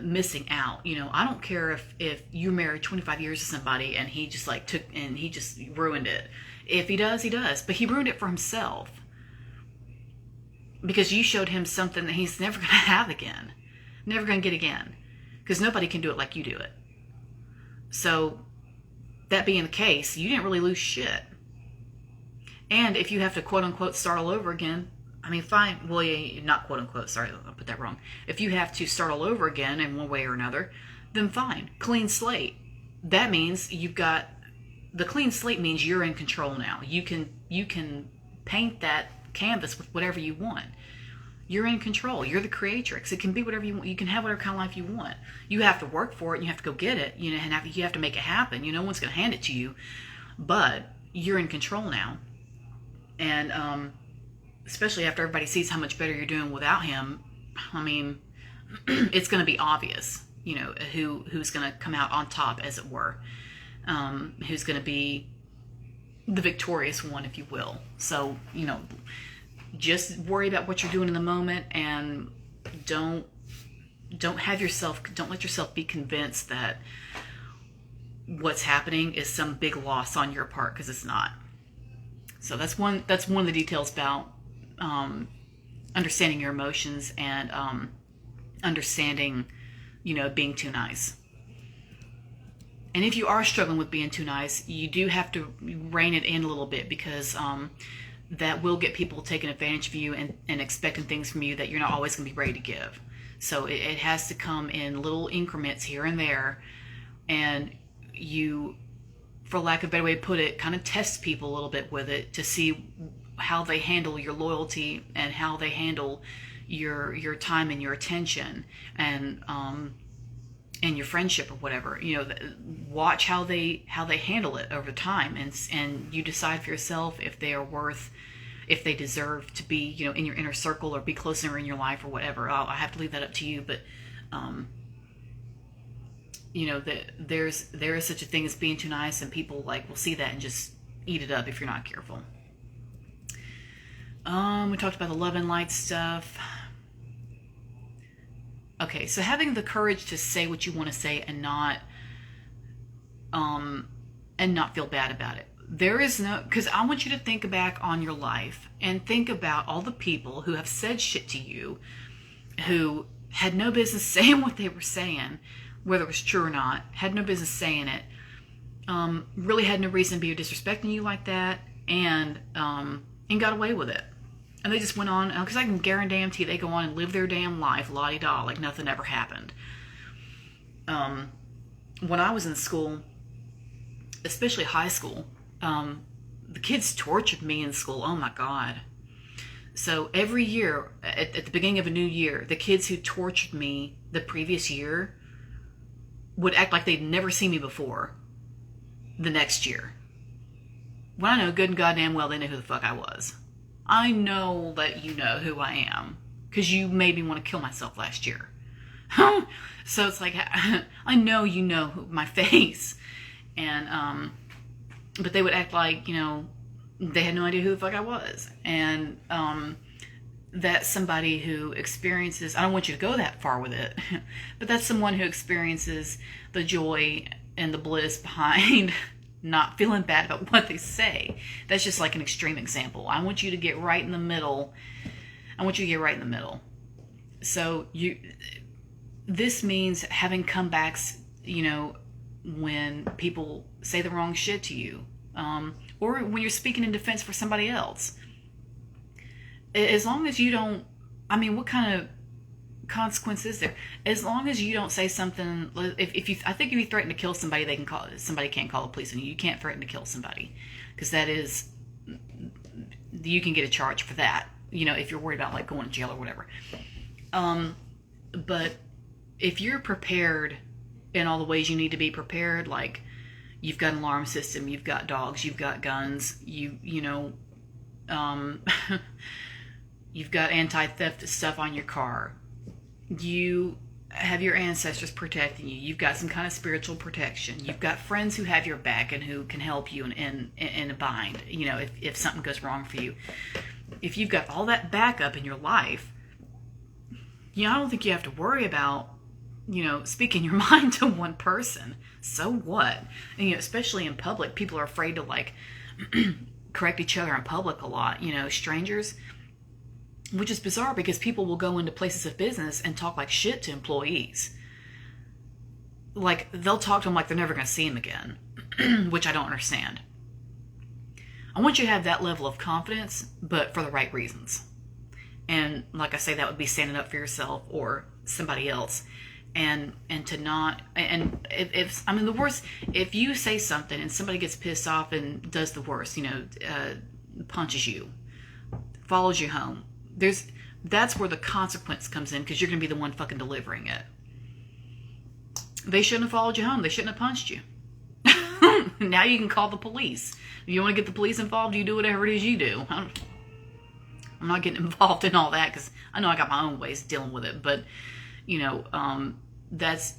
missing out. I don't care if you married 25 years to somebody and he just he just ruined it. If he does, he does, but he ruined it for himself, because you showed him something that he's never going to have again, never going to get again, because nobody can do it like you do it. So that being the case, you didn't really lose shit. And if you have to quote unquote start all over again, I mean, fine. Well, yeah, not quote unquote. Sorry, I put that wrong. If you have to start all over again in one way or another, then fine. Clean slate. That means you've got the clean slate means you're in control now. You can paint that canvas with whatever you want. You're in control. You're the creatrix. It can be whatever you want. You can have whatever kind of life you want. You have to work for it, and you have to go get it. You know, and you have to make it happen. No one's going to hand it to you, but you're in control now. And especially after everybody sees how much better you're doing without him, I mean, it's going to be obvious, who's going to come out on top, as it were, who's going to be the victorious one, if you will. So, just worry about what you're doing in the moment, and don't let yourself be convinced that what's happening is some big loss on your part, because it's not. So that's one of the details about understanding your emotions and understanding, being too nice. And if you are struggling with being too nice, you do have to rein it in a little bit, because that will get people taking advantage of you and expecting things from you that you're not always going to be ready to give. So it has to come in little increments here and there, and you, for lack of a better way to put it, kind of test people a little bit with it to see how they handle your loyalty and how they handle your time and your attention and your friendship or whatever. Watch how they handle it over time, and you decide for yourself if they deserve to be in your inner circle or be closer in your life or whatever. I have to leave that up to you, but there is such a thing as being too nice, and people will see that and just eat it up if you're not careful. We talked about the love and light stuff. Okay, so having the courage to say what you want to say and not feel bad about it. Because I want you to think back on your life and think about all the people who have said shit to you, who had no business saying what they were saying, whether it was true or not, had no business saying it, really had no reason to be disrespecting you like that, and got away with it. And they just went on, because I can guarantee they go on and live their damn life, la-di-da, like nothing ever happened. When I was in school, especially high school, the kids tortured me in school. Oh my God. So every year, at the beginning of a new year, the kids who tortured me the previous year would act like they'd never seen me before the next year. When I know good and goddamn well they knew who the fuck I was. I know that you know who I am, because you made me want to kill myself last year. So it's like, I know you know my face. And, but they would act like, they had no idea who the fuck I was. And that's somebody who experiences, I don't want you to go that far with it, but that's someone who experiences the joy and the bliss behind not feeling bad about what they say. That's just like an extreme example. I want you to get right in the middle. So this means having comebacks, when people say the wrong shit to you, or when you're speaking in defense for somebody else. As long as you don't, what kind of consequence is there? As long as you don't say something, I think if you threaten to kill somebody, somebody can't call the police on you. You can't threaten to kill somebody, because you can get a charge for that, if you're worried about going to jail or whatever. But if you're prepared in all the ways you need to be prepared, like you've got an alarm system, you've got dogs, you've got guns, you've got anti-theft stuff on your car, you have your ancestors protecting you, you've got some kind of spiritual protection, you've got friends who have your back and who can help you in a bind, if something goes wrong for you. If you've got all that backup in your life, I don't think you have to worry about, speaking your mind to one person. So what? And, especially in public, people are afraid to correct each other in public a lot, strangers. Which is bizarre, because people will go into places of business and talk like shit to employees. like, they'll talk to him like they're never going to see him again, which I don't understand. I want you to have that level of confidence, but for the right reasons. And like I say, that would be standing up for yourself or somebody else. And to not, and if I mean, the worst, if you say something and somebody gets pissed off and does the worst, punches you, follows you home, that's where the consequence comes in, because you're going to be the one fucking delivering it. They shouldn't have followed you home. They shouldn't have punched you. Now you can call the police. If you want to get the police involved, you do whatever it is you do. I'm not getting involved in all that, because I know I got my own ways of dealing with it. But, that's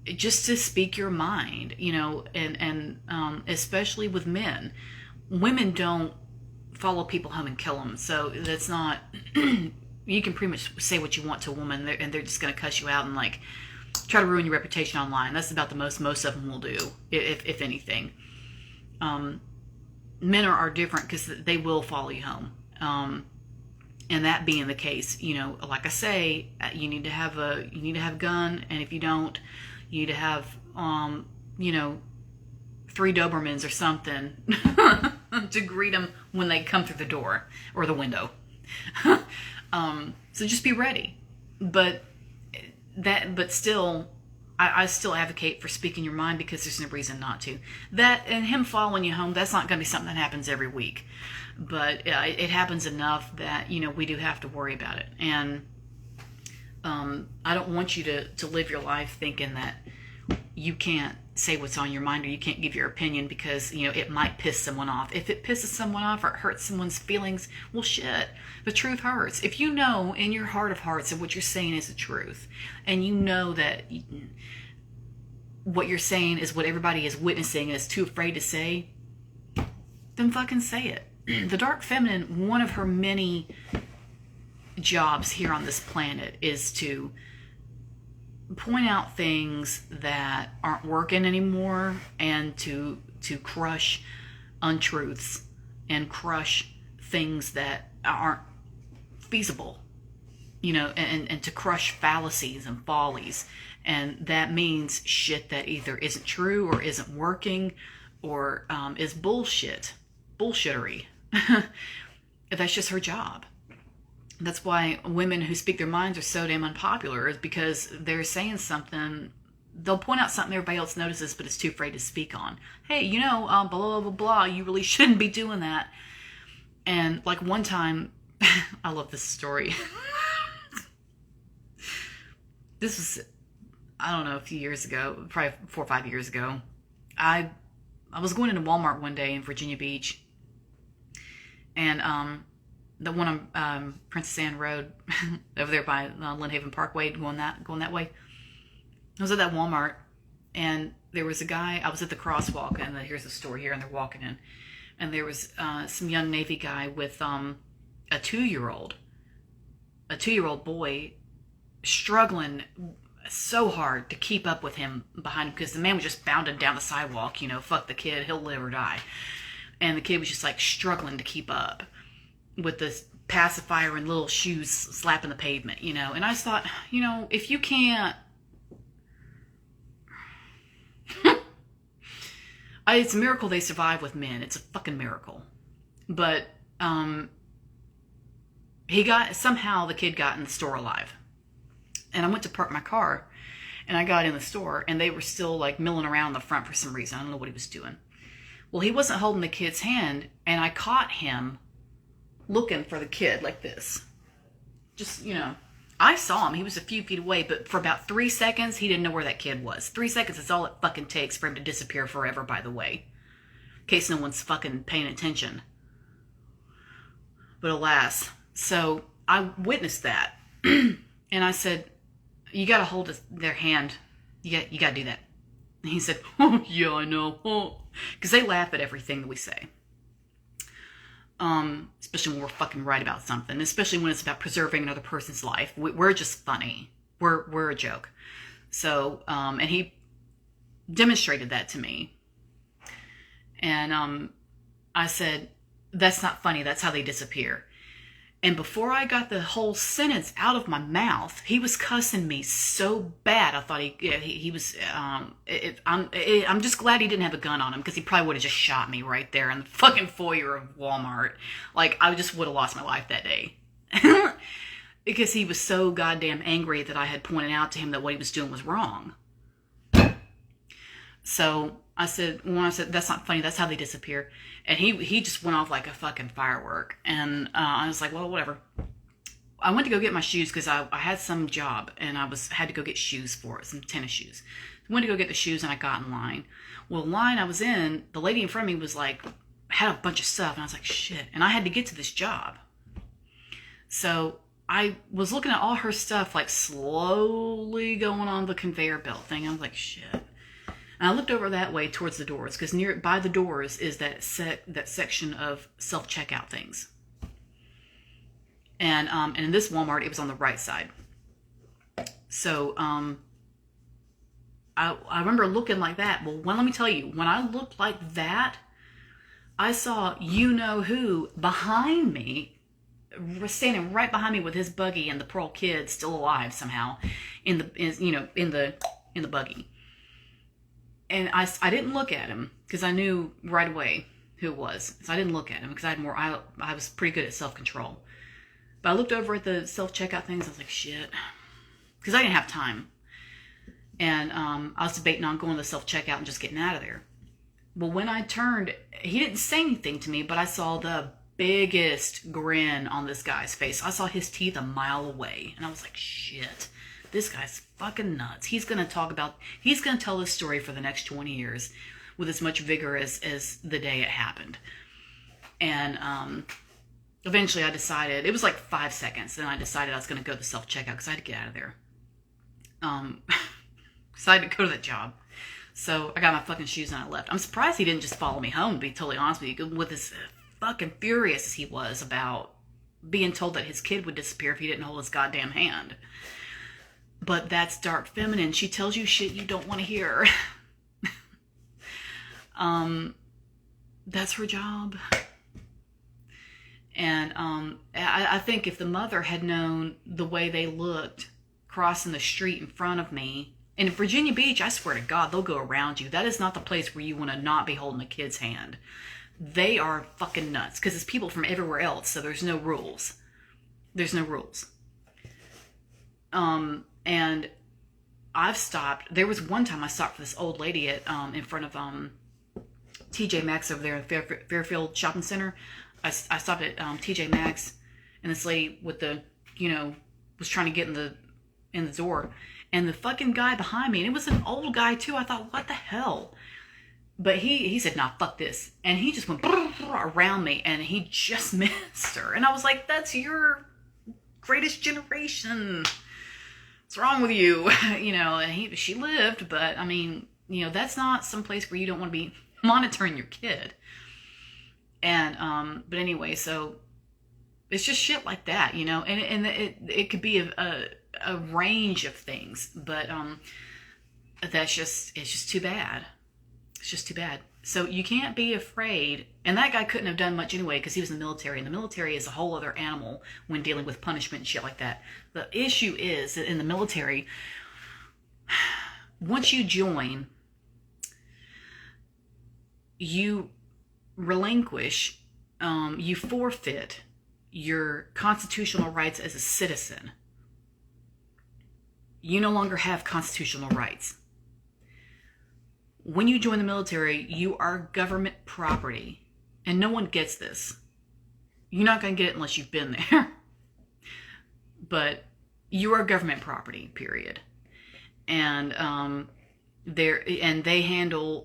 just to speak your mind, and especially with men. Women don't follow people home and kill them. So that's not, you can pretty much say what you want to a woman, and they're just going to cuss you out and like try to ruin your reputation online. That's about the most of them will do, if anything. Men are different, because they will follow you home. And that being the case, like I say, you need to have a gun, and if you don't, you need to have 3 Dobermans or something to greet them when they come through the door or the window. So just be ready. But still, I still advocate for speaking your mind, because there's no reason not to. That, and him following you home, that's not going to be something that happens every week. But it happens enough that, we do have to worry about it. And I don't want you to live your life thinking that you can't say what's on your mind, or you can't give your opinion because, it might piss someone off. If it pisses someone off or it hurts someone's feelings, well, shit, the truth hurts. If you know in your heart of hearts that what you're saying is the truth, and you know that what you're saying is what everybody is witnessing and is too afraid to say, then fucking say it. The Dark Feminine, one of her many jobs here on this planet is to point out things that aren't working anymore, and to crush untruths and crush things that aren't feasible, and to crush fallacies and follies. And that means shit that either isn't true or isn't working, or is bullshittery. That's just her job. That's why women who speak their minds are so damn unpopular, is because they're saying something. They'll point out something everybody else notices, but is too afraid to speak on. Hey, blah, blah, blah, blah, you really shouldn't be doing that. And like one time, I love this story. This was, I don't know, a few years ago, probably 4 or 5 years ago. I was going into Walmart one day in Virginia Beach, and the one on Princess Anne Road, over there by Lynn Haven Parkway, going that way. I was at that Walmart, and there was a guy. I was at the crosswalk, and here's the store here, and they're walking in, and there was some young Navy guy with a 2-year-old boy, struggling so hard to keep up with him behind him, because the man was just bounding down the sidewalk. Fuck the kid, he'll live or die. And the kid was just like struggling to keep up with this pacifier and little shoes slapping the pavement, And I just thought, if you can't, it's a miracle they survive with men. It's a fucking miracle. But somehow the kid got in the store alive. And I went to park my car, and I got in the store, and they were still like milling around in the front for some reason. I don't know what he was doing. Well, he wasn't holding the kid's hand, and I caught him looking for the kid like this. Just, I saw him. He was a few feet away, but for about 3 seconds, he didn't know where that kid was. 3 seconds is all it fucking takes for him to disappear forever, by the way. In case no one's fucking paying attention. But alas. So I witnessed that. And I said, you got to hold their hand. You got to do that. And he said, oh, yeah, I know. Oh. Because they laugh at everything that we say. Especially when we're fucking right about something. Especially when it's about preserving another person's life. We're just funny. We're a joke. So, and he demonstrated that to me. And I said, that's not funny. That's how they disappear. And before I got the whole sentence out of my mouth, he was cussing me so bad. I thought he was. I'm just glad he didn't have a gun on him, because he probably would have just shot me right there in the fucking foyer of Walmart. Like, I just would have lost my life that day. Because he was so goddamn angry that I had pointed out to him that what he was doing was wrong. So I said, that's not funny, that's how they disappear. And he just went off like a fucking firework. And I was like, well, whatever. I went to go get my shoes, because I had some job, and had to go get shoes for it, some tennis shoes. I went to go get the shoes, and I got in line. Well, the line I was in, the lady in front of me was like, had a bunch of stuff, and I was like, shit. And I had to get to this job. So I was looking at all her stuff, like slowly going on the conveyor belt thing. I was like, shit. And I looked over that way towards the doors, because by the doors is that section of self-checkout things. And in this Walmart, it was on the right side. So I remember looking like that. Well, let me tell you, when I looked like that, I saw you-know-who behind me, standing right behind me with his buggy, and the poor kid still alive somehow in the buggy. And I didn't look at him, because I knew right away who it was. So I didn't look at him, because I was pretty good at self-control. But I looked over at the self-checkout things. I was like, shit. Because I didn't have time. And I was debating on going to the self-checkout and just getting out of there. Well, when I turned, he didn't say anything to me, but I saw the biggest grin on this guy's face. I saw his teeth a mile away. And I was like, shit. This guy's fucking nuts. He's going to tell this story for the next 20 years with as much vigor as the day it happened. And eventually I decided, it was like 5 seconds, then I decided I was going to go to the self-checkout, because I had to get out of there. So I had to go to that job. So I got my fucking shoes and I left. I'm surprised he didn't just follow me home, to be totally honest with you, with as fucking furious as he was about being told that his kid would disappear if he didn't hold his goddamn hand. But that's dark feminine. She tells you shit you don't want to hear. That's her job. And I think if the mother had known the way they looked crossing the street in front of me, and in Virginia Beach, I swear to God, they'll go around you. That is not the place where you want to not be holding a kid's hand. They are fucking nuts, because it's people from everywhere else, so there's no rules. There's no rules. And I've stopped. There was one time I stopped for this old lady at in front of TJ Maxx over there in Fairfield Shopping Center. I stopped at TJ Maxx, and this lady with the, was trying to get in the door, and the fucking guy behind me, and it was an old guy too. I thought, what the hell? But he said, nah, fuck this. And he just went around me, and he just missed her. And I was like, that's your greatest generation. What's wrong with you? And she lived, but I mean, that's not some place where you don't want to be monitoring your kid. And, but anyway, so it's just shit like that, and it could be a range of things, but, it's just too bad. It's just too bad. So you can't be afraid. And that guy couldn't have done much anyway, because he was in the military. And the military is a whole other animal when dealing with punishment and shit like that. The issue is that in the military, once you join, you relinquish, you forfeit your constitutional rights as a citizen. You no longer have constitutional rights. When you join the military, you are government property. And no one gets this. You're not going to get it unless you've been there. But you are government property, period. And they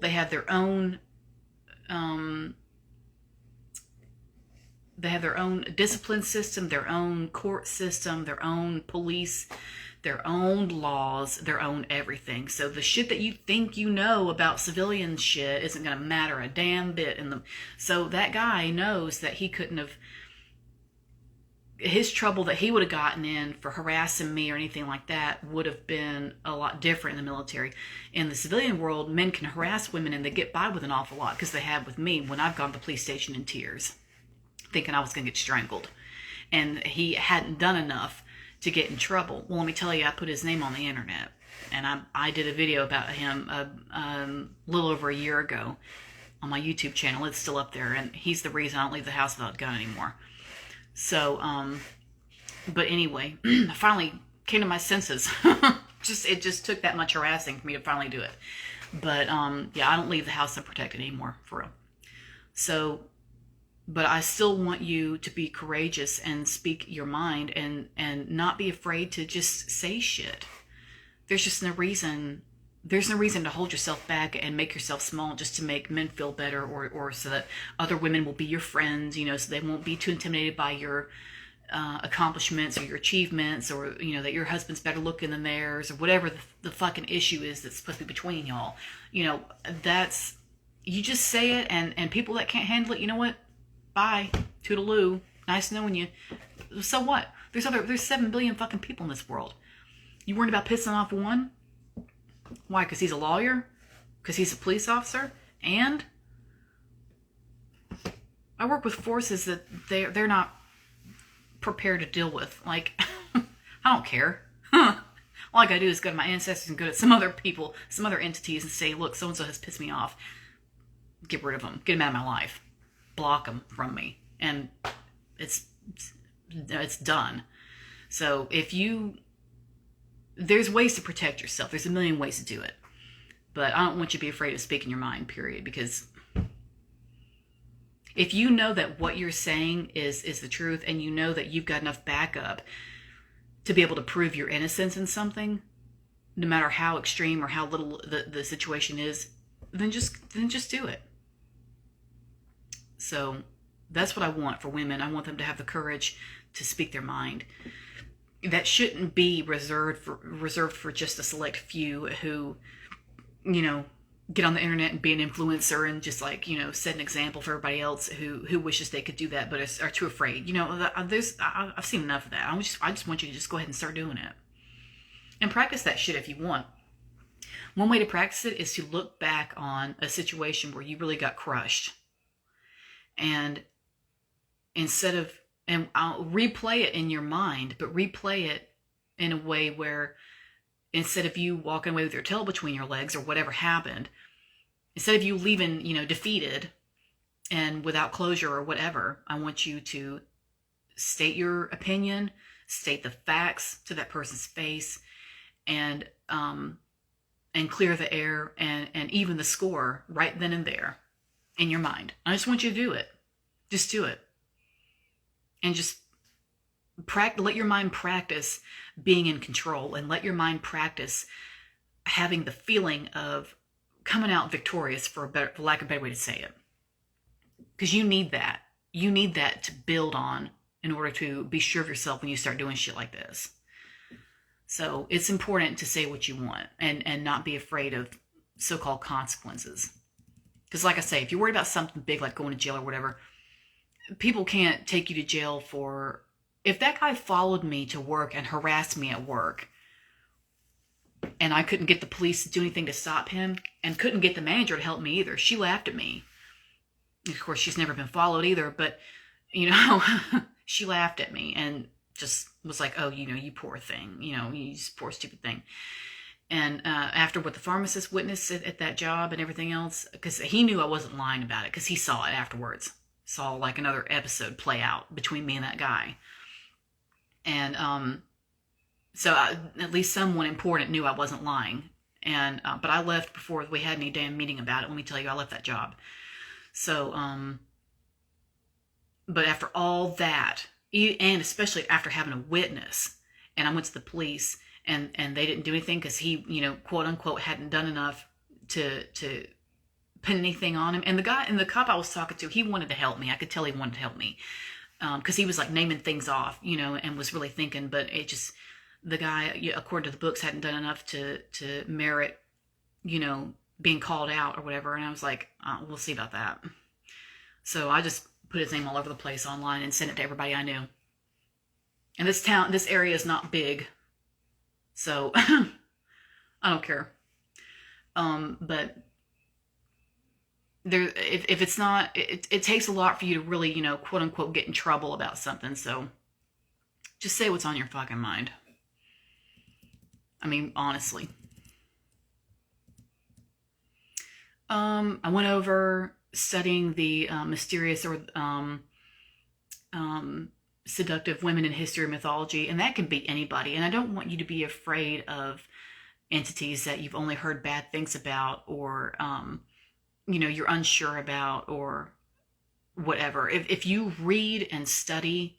have their own discipline system, their own court system, their own police, their own laws, their own everything. So the shit that you think you know about civilian shit isn't going to matter a damn bit. So that guy knows that he couldn't have, his trouble that he would have gotten in for harassing me or anything like that would have been a lot different in the military. In the civilian world, men can harass women and they get by with an awful lot, because they have with me when I've gone to the police station in tears, thinking I was going to get strangled. and he hadn't done enough to get in trouble. Well, let me tell you, I put his name on the internet, and I did a video about him a little over a year ago on my YouTube channel. It's still up there, and he's the reason I don't leave the house without a gun anymore. So, but anyway, I finally came to my senses. It just took that much harassing for me to finally do it. But yeah, I don't leave the house unprotected anymore, for real. So, but I still want you to be courageous and speak your mind, and not be afraid to just say shit. There's no reason to hold yourself back and make yourself small just to make men feel better, or so that other women will be your friends, so they won't be too intimidated by your accomplishments or your achievements, or that your husband's better looking than theirs, or whatever the fucking issue is that's supposed to be between y'all. That's, you just say it, and people that can't handle it, you know what? Bye. Toodaloo. Nice knowing you. So what? There's 7 billion fucking people in this world. You worried about pissing off one? Why? Because he's a lawyer? Because he's a police officer? And I work with forces that they're not prepared to deal with. Like, I don't care. All I gotta do is go to my ancestors and go to some other people, some other entities, and say, look, so-and-so has pissed me off. Get rid of them. Get them out of my life. Block them from me. And it's done. So there's ways to protect yourself. There's a million ways to do it. But I don't want you to be afraid of speaking your mind, period. Because if you know that what you're saying is the truth, and you know that you've got enough backup to be able to prove your innocence in something, no matter how extreme or how little the situation is, then just do it. So that's what I want for women. I want them to have the courage to speak their mind. That shouldn't be reserved for just a select few who, get on the internet and be an influencer and just set an example for everybody else who wishes they could do that but are too afraid. I've seen enough of that. I just want you to just go ahead and start doing it and practice that shit if you want. One way to practice it is to look back on a situation where you really got crushed, and I'll replay it in your mind, but replay it in a way where instead of you walking away with your tail between your legs or whatever happened, instead of you leaving, defeated and without closure or whatever, I want you to state your opinion, state the facts to that person's face, and clear the air and even the score right then and there in your mind. I just want you to do it. Just do it. And just let your mind practice being in control, and let your mind practice having the feeling of coming out victorious, for lack of a better way to say it. Because you need that. You need that to build on in order to be sure of yourself when you start doing shit like this. So it's important to say what you want and not be afraid of so-called consequences. Because like I say, if you're worried about something big like going to jail or whatever, people can't take you to jail for... If that guy followed me to work and harassed me at work, and I couldn't get the police to do anything to stop him, and couldn't get the manager to help me either, she laughed at me. Of course, she's never been followed either, but, she laughed at me and just was like, oh, you poor thing, you poor stupid thing. And after what the pharmacist witnessed at that job and everything else, because he knew I wasn't lying about it, because he saw it afterwards. Saw like another episode play out between me and that guy. And at least someone important knew I wasn't lying. And but I left before we had any damn meeting about it. Let me tell you, I left that job. So, but after all that, and especially after having a witness, and I went to the police, and they didn't do anything because he, quote unquote, hadn't done enough to pin anything on him. And the cop I was talking to, he wanted to help me. I could tell he wanted to help me. Because he was like naming things off, and was really thinking, but the guy, according to the books, hadn't done enough to merit, being called out or whatever. And I was like, we'll see about that. So I just put his name all over the place online and sent it to everybody I knew. And this area is not big, so I don't care. But there, if it's not, it takes a lot for you to really, quote unquote, get in trouble about something. So Just say what's on your fucking mind. I mean, honestly. I went over studying the mysterious or seductive women in history or mythology, and that can be anybody. And I don't want you to be afraid of entities that you've only heard bad things about, or you're unsure about, or whatever. If you read and study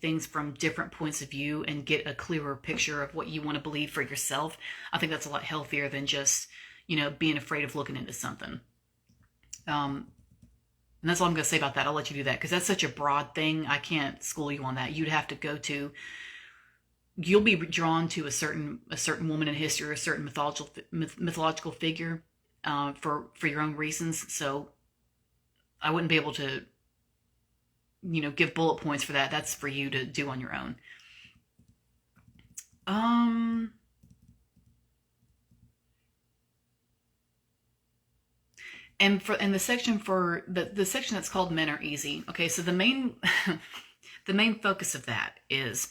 things from different points of view and get a clearer picture of what you want to believe for yourself, I think that's a lot healthier than just being afraid of looking into something. And that's all I'm going to say about that. I'll let you do that because that's such a broad thing. I can't school you on that. You'd have to go to. You'll be drawn to a certain woman in history, or a certain mythological figure, for your own reasons. So I wouldn't be able to, give bullet points for that. That's for you to do on your own. And the section for the section that's called Men Are Easy. Okay, so the main the main focus of that is,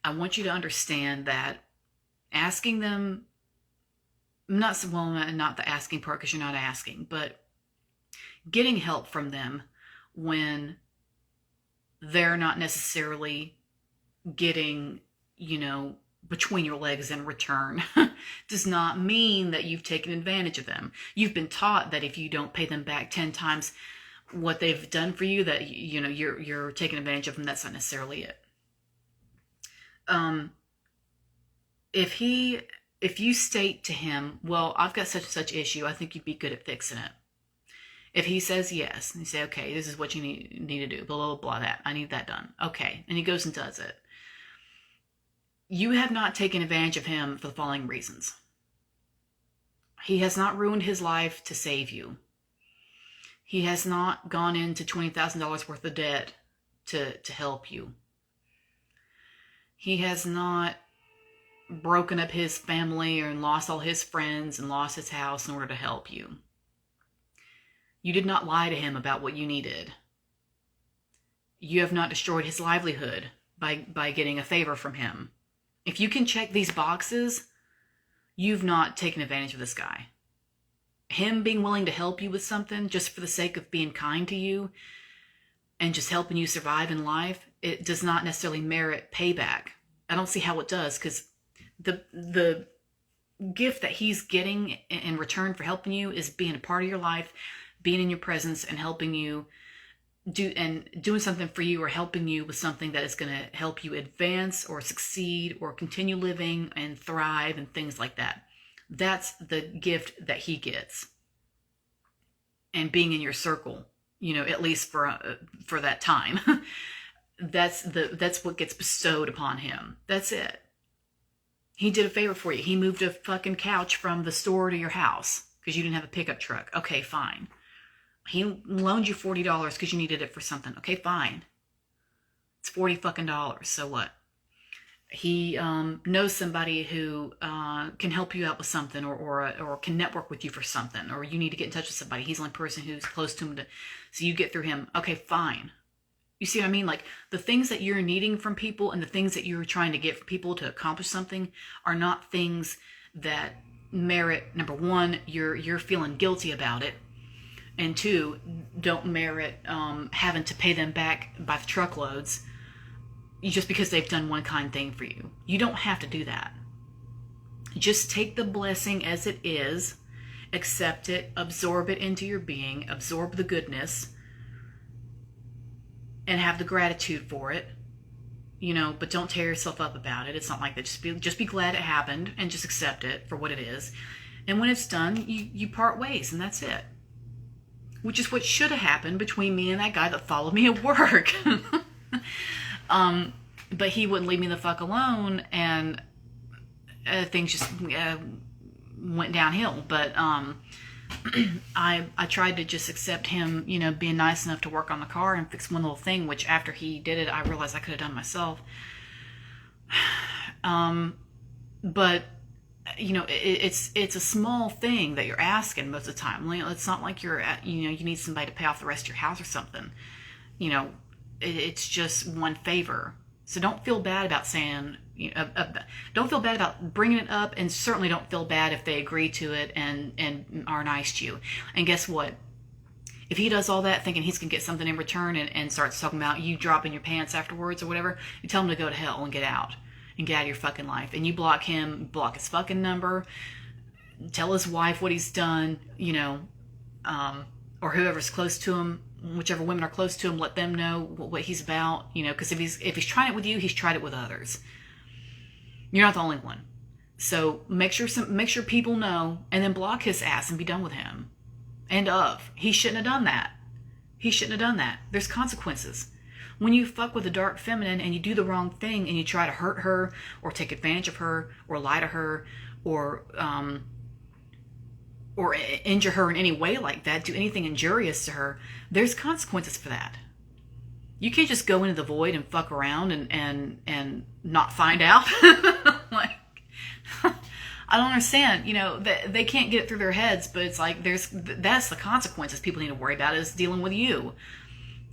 I want you to understand that asking them, not the asking part because you're not asking, but getting help from them when they're not necessarily getting, between your legs in return does not mean that you've taken advantage of them. You've been taught that if you don't pay them back 10 times what they've done for you, that you're taking advantage of them. That's not necessarily it. If you state to him, well, I've got such and such issue, I think you'd be good at fixing it. If he says yes, and you say, okay, this is what you need to do, blah, blah, blah, that, I need that done. Okay. And he goes and does it. You have not taken advantage of him for the following reasons. He has not ruined his life to save you. He has not gone into $20,000 worth of debt to help you. He has not broken up his family and lost all his friends and lost his house in order to help you. You did not lie to him about what you needed. You have not destroyed his livelihood by getting a favor from him. If you can check these boxes, you've not taken advantage of this guy. Him being willing to help you with something just for the sake of being kind to you and just helping you survive in life, it does not necessarily merit payback. I don't see how it does, because the gift that he's getting in return for helping you is being a part of your life, being in your presence, and helping you doing something for you, or helping you with something that is going to help you advance or succeed or continue living and thrive and things like that. That's the gift that he gets. And being in your circle, at least for that time, that's what gets bestowed upon him. That's it. He did a favor for you. He moved a fucking couch from the store to your house because you didn't have a pickup truck. Okay, fine. He loaned you $40 because you needed it for something. Okay, fine. It's $40 fucking dollars. So what? He knows somebody who can help you out with something, or can network with you for something, or you need to get in touch with somebody. He's the only person who's close to him, so you get through him. Okay, fine. You see what I mean? Like, the things that you're needing from people and the things that you're trying to get from people to accomplish something are not things that merit, number one, you're feeling guilty about it, and two, don't merit having to pay them back by the truckloads just because they've done one kind thing for you. You don't have to do that. Just take the blessing as it is, accept it, absorb it into your being, absorb the goodness, and have the gratitude for it, but don't tear yourself up about it. It's not like that. Just be glad it happened and just accept it for what it is. And when it's done, you part ways, and that's it. Which is what should have happened between me and that guy that followed me at work. But he wouldn't leave me the fuck alone, and things just went downhill. But I tried to just accept him, being nice enough to work on the car and fix one little thing, which after he did it, I realized I could have done myself. But it's a small thing that you're asking most of the time. It's not like you need somebody to pay off the rest of your house or something. It's just one favor. So don't feel bad about saying, don't feel bad about bringing it up, and certainly don't feel bad if they agree to it and are nice to you. And guess what? If he does all that thinking he's going to get something in return and starts talking about you dropping your pants afterwards or whatever, you tell him to go to hell and get out. And get out of your fucking life. And you block him, block his fucking number, tell his wife what he's done, or whoever's close to him, whichever women are close to him, let them know what he's about, because if he's trying it with you, he's tried it with others. You're not the only one. So make sure people know, and then block his ass and be done with him. He shouldn't have done that. He shouldn't have done that. There's consequences. When you fuck with a dark feminine and you do the wrong thing and you try to hurt her or take advantage of her or lie to her or injure her in any way like that, do anything injurious to her, there's consequences for that. You can't just go into the void and fuck around and not find out. Like, I don't understand. They can't get it through their heads, but it's like that's the consequences people need to worry about, is dealing with you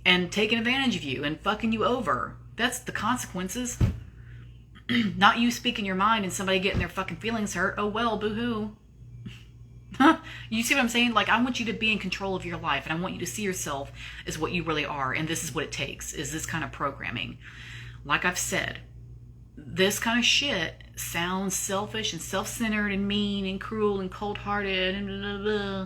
and taking advantage of you and fucking you over. That's the consequences. Not you speaking your mind and somebody getting their fucking feelings hurt. Oh well, boo-hoo. You see what I'm saying? Like, I want you to be in control of your life, and I want you to see yourself as what you really are, and this is what it takes, is this kind of programming. Like I've said, this kind of shit sounds selfish and self-centered and mean and cruel and cold-hearted and blah, blah,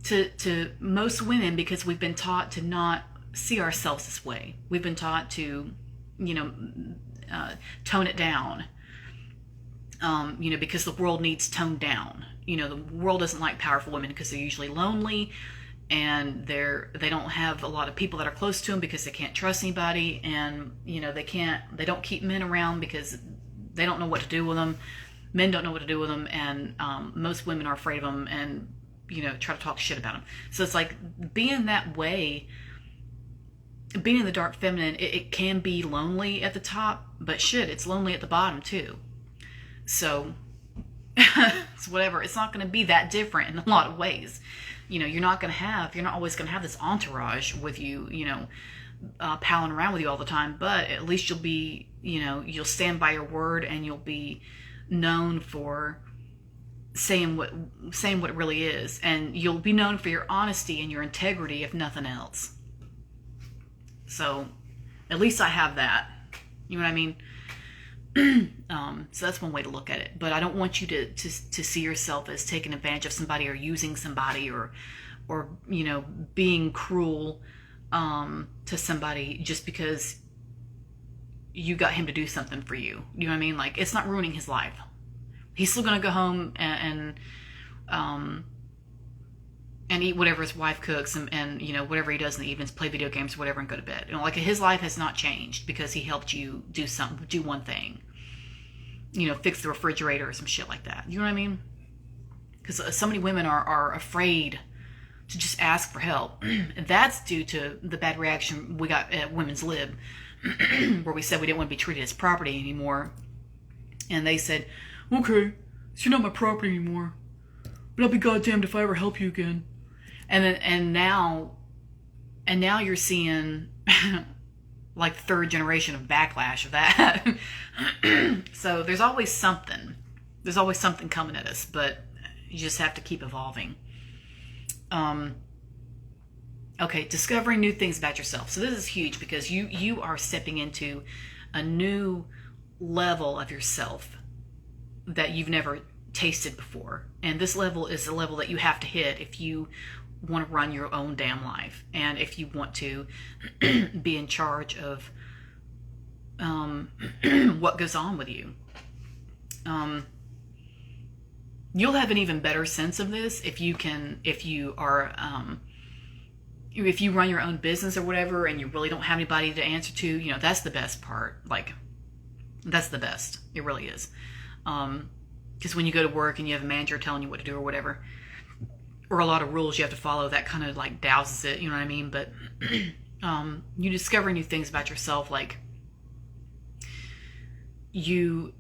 blah, to most women, because we've been taught to not see ourselves this way. We've been taught to, tone it down, because the world needs toned down. The world doesn't like powerful women because they're usually lonely, and they don't have a lot of people that are close to them because they can't trust anybody, and they don't keep men around because they don't know what to do with them. Men don't know what to do with them, and most women are afraid of them and try to talk shit about them. So it's like, being that way, being in the dark feminine, it can be lonely at the top, but shit, it's lonely at the bottom too. So it's whatever. It's not going to be that different in a lot of ways. You're not always going to have this entourage with you, palling around with you all the time, but at least you'll be, you'll stand by your word, and you'll be known for saying what it really is, and you'll be known for your honesty and your integrity, if nothing else. So at least I have that. You know what I mean? So that's one way to look at it. But I don't want you to see yourself as taking advantage of somebody or using somebody or being cruel to somebody just because you got him to do something for you. You know what I mean? Like, it's not ruining his life. He's still going to go home and eat whatever his wife cooks and whatever he does in the evenings, play video games or whatever, and go to bed. Like, his life has not changed because he helped you do one thing. Fix the refrigerator or some shit like that. You know what I mean? Because so many women are afraid to just ask for help. And that's due to the bad reaction we got at Women's Lib, where we said we didn't want to be treated as property anymore. And they said, okay, so you're not my property anymore, but I'll be goddamned if I ever help you again. And now you're seeing like the third generation of backlash of that. So there's always something coming at us, but you just have to keep evolving. Okay, discovering new things about yourself. So this is huge because you are stepping into a new level of yourself that you've never tasted before. And this level is a level that you have to hit if you want to run your own damn life, and if you want to be in charge of what goes on with you. You'll have an even better sense of this if you run your own business or whatever, and you really don't have anybody to answer to. That's the best part. Like, that's the best. It really is. Because when you go to work and you have a manager telling you what to do or whatever, or a lot of rules you have to follow, that kind of like douses it, you know what I mean? But you discover new things about yourself, like you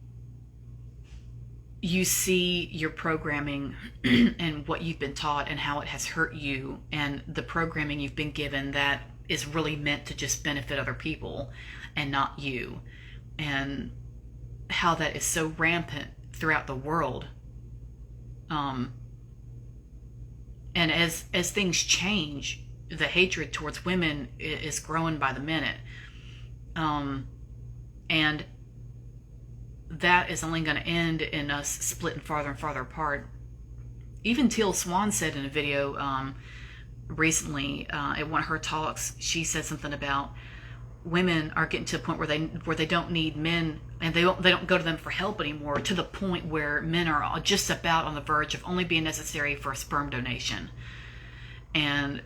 see your programming and what you've been taught and how it has hurt you, and the programming you've been given that is really meant to just benefit other people and not you. and how that is so rampant throughout the world. And as things change, the hatred towards women is growing by the minute. And that is only going to end in us splitting farther and farther apart. Even Teal Swan said in a video recently, at one of her talks, she said something about women are getting to a point where they don't need men, and they don't go to them for help anymore, to the point where men are just about on the verge of only being necessary for a sperm donation. And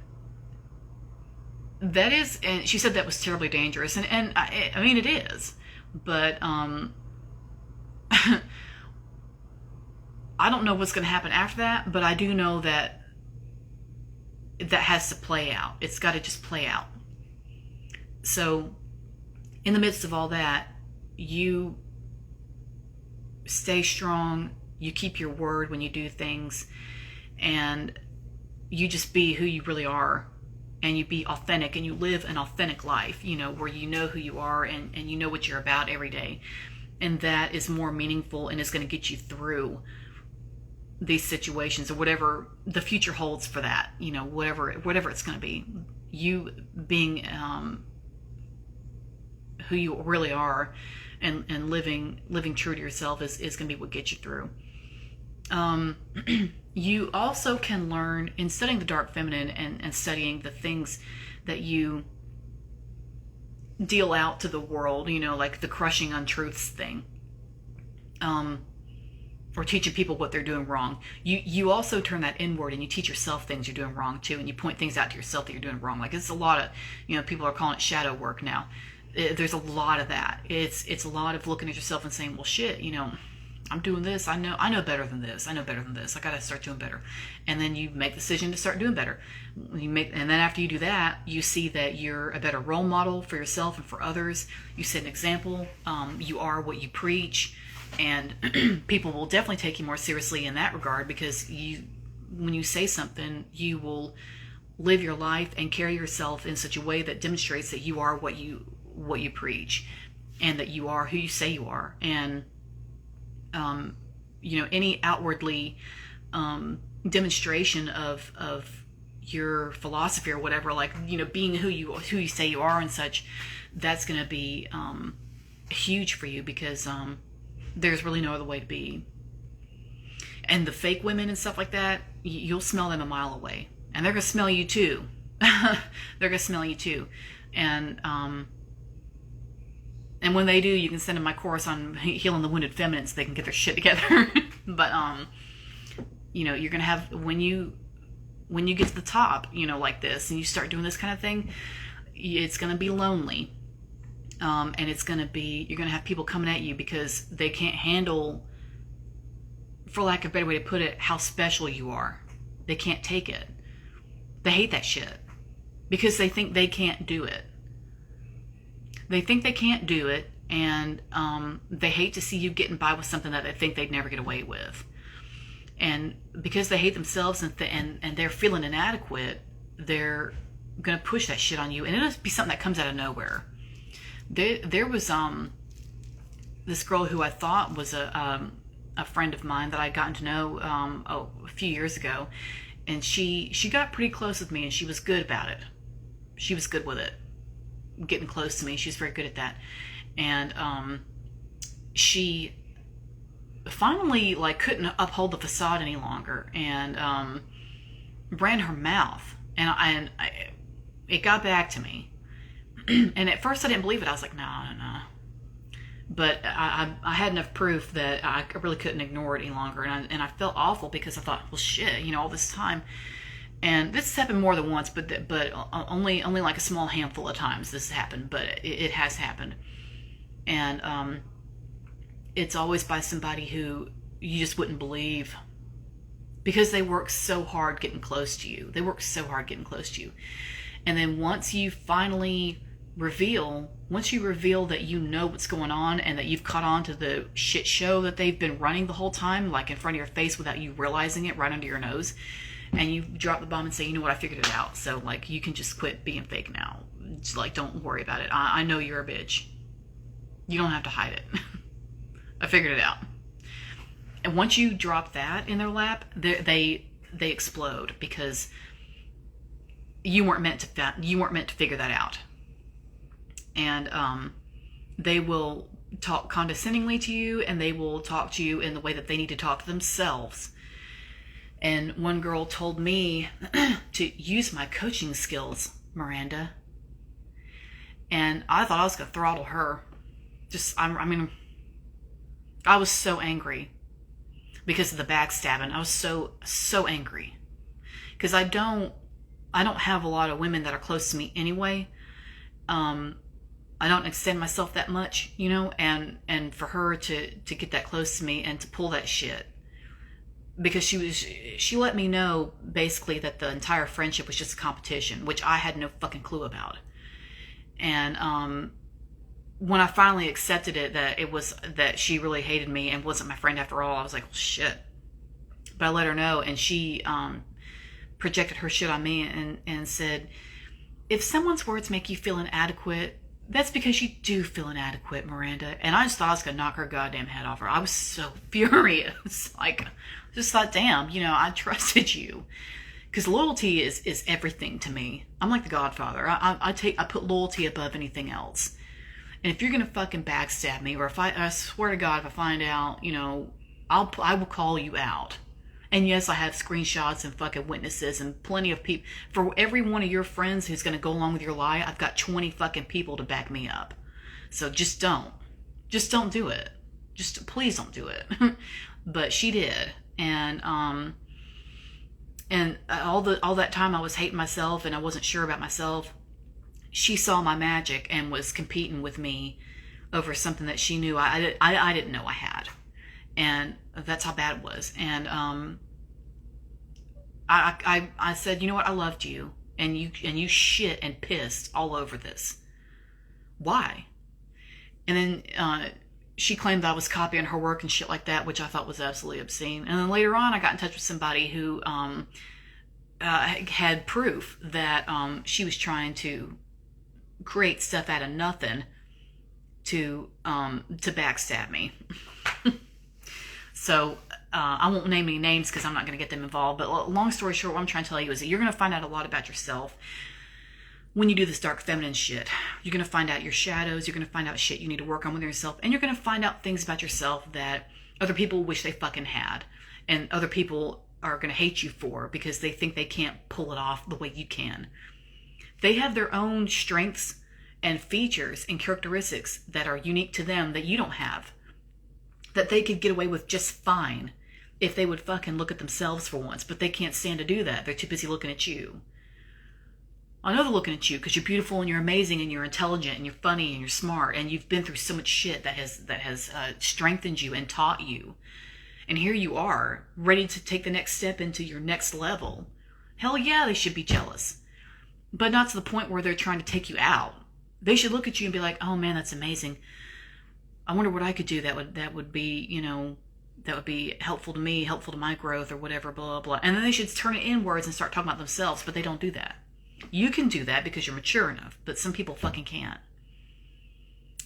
that is, and she said that was terribly dangerous, and I mean it is, but I don't know what's going to happen after that, but I do know that has to play out. It's got to just play out. So in the midst of all that, you stay strong, you keep your word when you do things, and you just be who you really are, and you be authentic, and you live an authentic life, where you know who you are, and you know what you're about every day. And that is more meaningful, and is going to get you through these situations, or whatever the future holds for that, whatever it's going to be. You being who you really are, and living true to yourself is going to be what gets you through. You also can learn in studying the dark feminine, and studying the things that you deal out to the world, like the crushing untruths thing, or teaching people what they're doing wrong. You also turn that inward, and you teach yourself things you're doing wrong too, and you point things out to yourself that you're doing wrong. Like, it's a lot of, people are calling it shadow work now. There's a lot of that. It's a lot of looking at yourself and saying, well, shit, I'm doing this. I know better than this. I know better than this. I got to start doing better. And then you make the decision to start doing better. And then after you do that, you see that you're a better role model for yourself and for others. You set an example. You are what you preach, and people will definitely take you more seriously in that regard, because when you say something, you will live your life and carry yourself in such a way that demonstrates that you are what you preach, and that you are who you say you are. And any outwardly demonstration of your philosophy or whatever, like, being who you say you are and such, that's going to be huge for you, because there's really no other way to be. And the fake women and stuff like that, you'll smell them a mile away, and they're going to smell you too. They're going to smell you too. And when they do, you can send them my course on healing the wounded feminine, so they can get their shit together. But you're gonna have, when you get to the top, like this, and you start doing this kind of thing, it's gonna be lonely, and you're gonna have people coming at you because they can't handle, for lack of a better way to put it, how special you are. They can't take it. They hate that shit because they think they can't do it. They think they can't do it, and they hate to see you getting by with something that they think they'd never get away with. And because they hate themselves, and they're feeling inadequate, they're going to push that shit on you, and it'll be something that comes out of nowhere. There was this girl who I thought was a friend of mine that I'd gotten to know a few years ago, and she got pretty close with me, and she was good about it. She was good with it. Getting close to me. She's very good at that. And she finally couldn't uphold the facade any longer, and ran her mouth, and it got back to me. And at first I didn't believe it. I was like, no. But I had enough proof that I really couldn't ignore it any longer, and I felt awful, because I thought, well, shit, all this time. And this has happened more than once, but only like a small handful of times this has happened, but it has happened. And it's always by somebody who you just wouldn't believe, because they work so hard getting close to you. And then once you reveal that you know what's going on, and that you've caught on to the shit show that they've been running the whole time, like in front of your face without you realizing it, right under your nose, and you drop the bomb and say, you know what, I figured it out. So you can just quit being fake now. Just don't worry about it. I know you're a bitch. You don't have to hide it. I figured it out. And once you drop that in their lap, they explode because you weren't meant to figure that out. And they will talk condescendingly to you, and they will talk to you in the way that they need to talk to themselves. And one girl told me to use my coaching skills, Miranda. And I thought I was going to throttle her. I was so angry because of the backstabbing. I was so angry. Because I don't have a lot of women that are close to me anyway. I don't extend myself that much, you know, and for her to get that close to me and to pull that shit. Because she let me know basically that the entire friendship was just a competition, which I had no fucking clue about. And when I finally accepted it, that she really hated me and wasn't my friend after all, I was like, well, shit. But I let her know, and she projected her shit on me and said, if someone's words make you feel inadequate, that's because you do feel inadequate, Miranda. And I just thought I was going to knock her goddamn head off her. I was so furious. Like, I just thought, damn, you know, I trusted you. Because loyalty is everything to me. I'm like the Godfather. I put loyalty above anything else. And if you're going to fucking backstab me, or if I swear to God, if I find out, you know, I will call you out. And yes, I have screenshots and fucking witnesses and plenty of people. For every one of your friends who's going to go along with your lie, I've got 20 fucking people to back me up. So just don't do it. Just please don't do it. But she did. And all that time I was hating myself and I wasn't sure about myself. She saw my magic and was competing with me over something that she knew I didn't know I had. And that's how bad it was. And I said, you know what, I loved you, and you shit and pissed all over this. Why? And then she claimed that I was copying her work and shit like that, which I thought was absolutely obscene. And then later on, I got in touch with somebody who had proof that she was trying to create stuff out of nothing to backstab me. So I won't name any names because I'm not going to get them involved. But long story short, what I'm trying to tell you is that you're going to find out a lot about yourself when you do this dark feminine shit. You're going to find out your shadows. You're going to find out shit you need to work on with yourself. And you're going to find out things about yourself that other people wish they fucking had. And other people are going to hate you for because they think they can't pull it off the way you can. They have their own strengths and features and characteristics that are unique to them that you don't have. That they could get away with just fine if they would fucking look at themselves for once, but they can't stand to do that. They're too busy looking at you. I know they're looking at you because you're beautiful and you're amazing and you're intelligent and you're funny and you're smart and you've been through so much shit that has strengthened you and taught you. And here you are, ready to take the next step into your next level. Hell yeah, they should be jealous. But not to the point where they're trying to take you out. They should look at you and be like, oh man, that's amazing. I wonder what I could do that would be, you know, that would be helpful to me, helpful to my growth or whatever, blah, blah, blah. And then they should turn it inwards and start talking about themselves, but they don't do that. You can do that because you're mature enough, but some people fucking can't.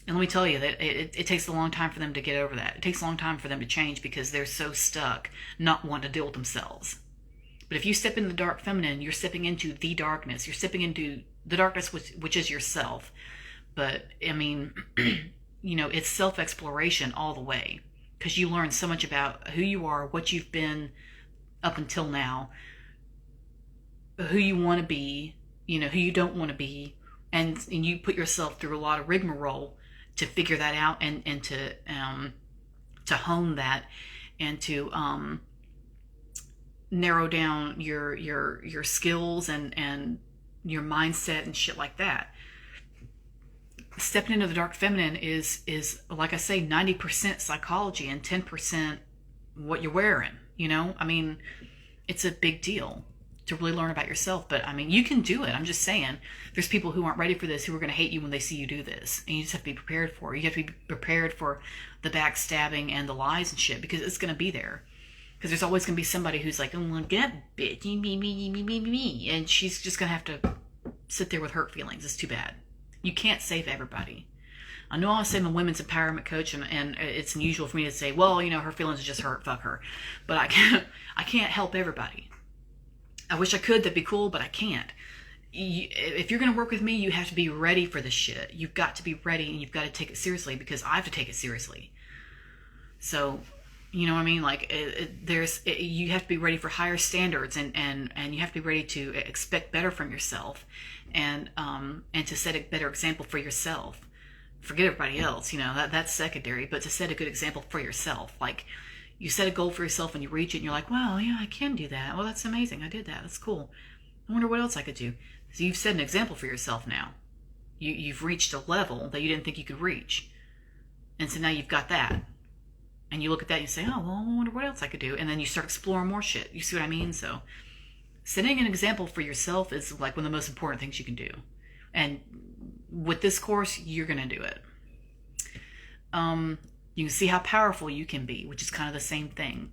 And let me tell you that it takes a long time for them to get over that. It takes a long time for them to change because they're so stuck not wanting to deal with themselves. But if you step into the dark feminine, you're stepping into the darkness. You're stepping into the darkness, which is yourself. But, I mean, you know, it's self-exploration all the way. Because you learn so much about who you are, what you've been up until now, who you want to be, you know, who you don't want to be. And you put yourself through a lot of rigmarole to figure that out and to hone that and to narrow down your skills and your mindset and shit like that. Stepping into the dark feminine is like I say, 90% psychology and 10% what you're wearing. You know, I mean, it's a big deal to really learn about yourself. But I mean, you can do it. I'm just saying, there's people who aren't ready for this, who are going to hate you when they see you do this, and you just have to be prepared for it. You have to be prepared for the backstabbing and the lies and shit, because it's going to be there. Because there's always going to be somebody who's like, oh, well, get bitch, me, and she's just going to have to sit there with hurt feelings. It's too bad. You can't save everybody. I know I say I'm a women's empowerment coach, and it's unusual for me to say, well, her feelings are just hurt, fuck her. But I can't help everybody. I wish I could, that'd be cool, but I can't. If you're going to work with me, you have to be ready for this shit. You've got to be ready, and you've got to take it seriously, because I have to take it seriously. So, you know what I mean? Like, you have to be ready for higher standards, and you have to be ready to expect better from yourself, and to set a better example for yourself. Forget everybody else, that's secondary, but to set a good example for yourself. Like, you set a goal for yourself and you reach it and you're like, well, yeah, I can do that. Well, that's amazing. I did that. That's cool. I wonder what else I could do. So you've set an example for yourself now. You've reached a level that you didn't think you could reach. And so now you've got that. And you look at that and you say, oh, well, I wonder what else I could do. And then you start exploring more shit. You see what I mean? So setting an example for yourself is like one of the most important things you can do. And with this course, you're going to do it. You can see how powerful you can be, which is kind of the same thing.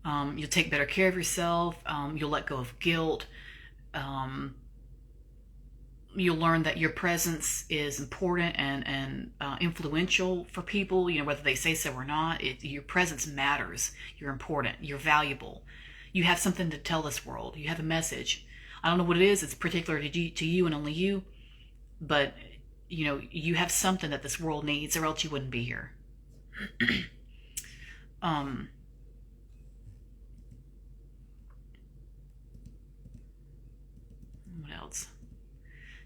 You'll take better care of yourself. You'll let go of guilt. You'll learn that your presence is important and influential for people, whether they say so or not. Your presence matters. You're important. You're valuable. You have something to tell this world. You have a message. I don't know what it is. It's particular to you and only you. But, you have something that this world needs, or else you wouldn't be here. What else?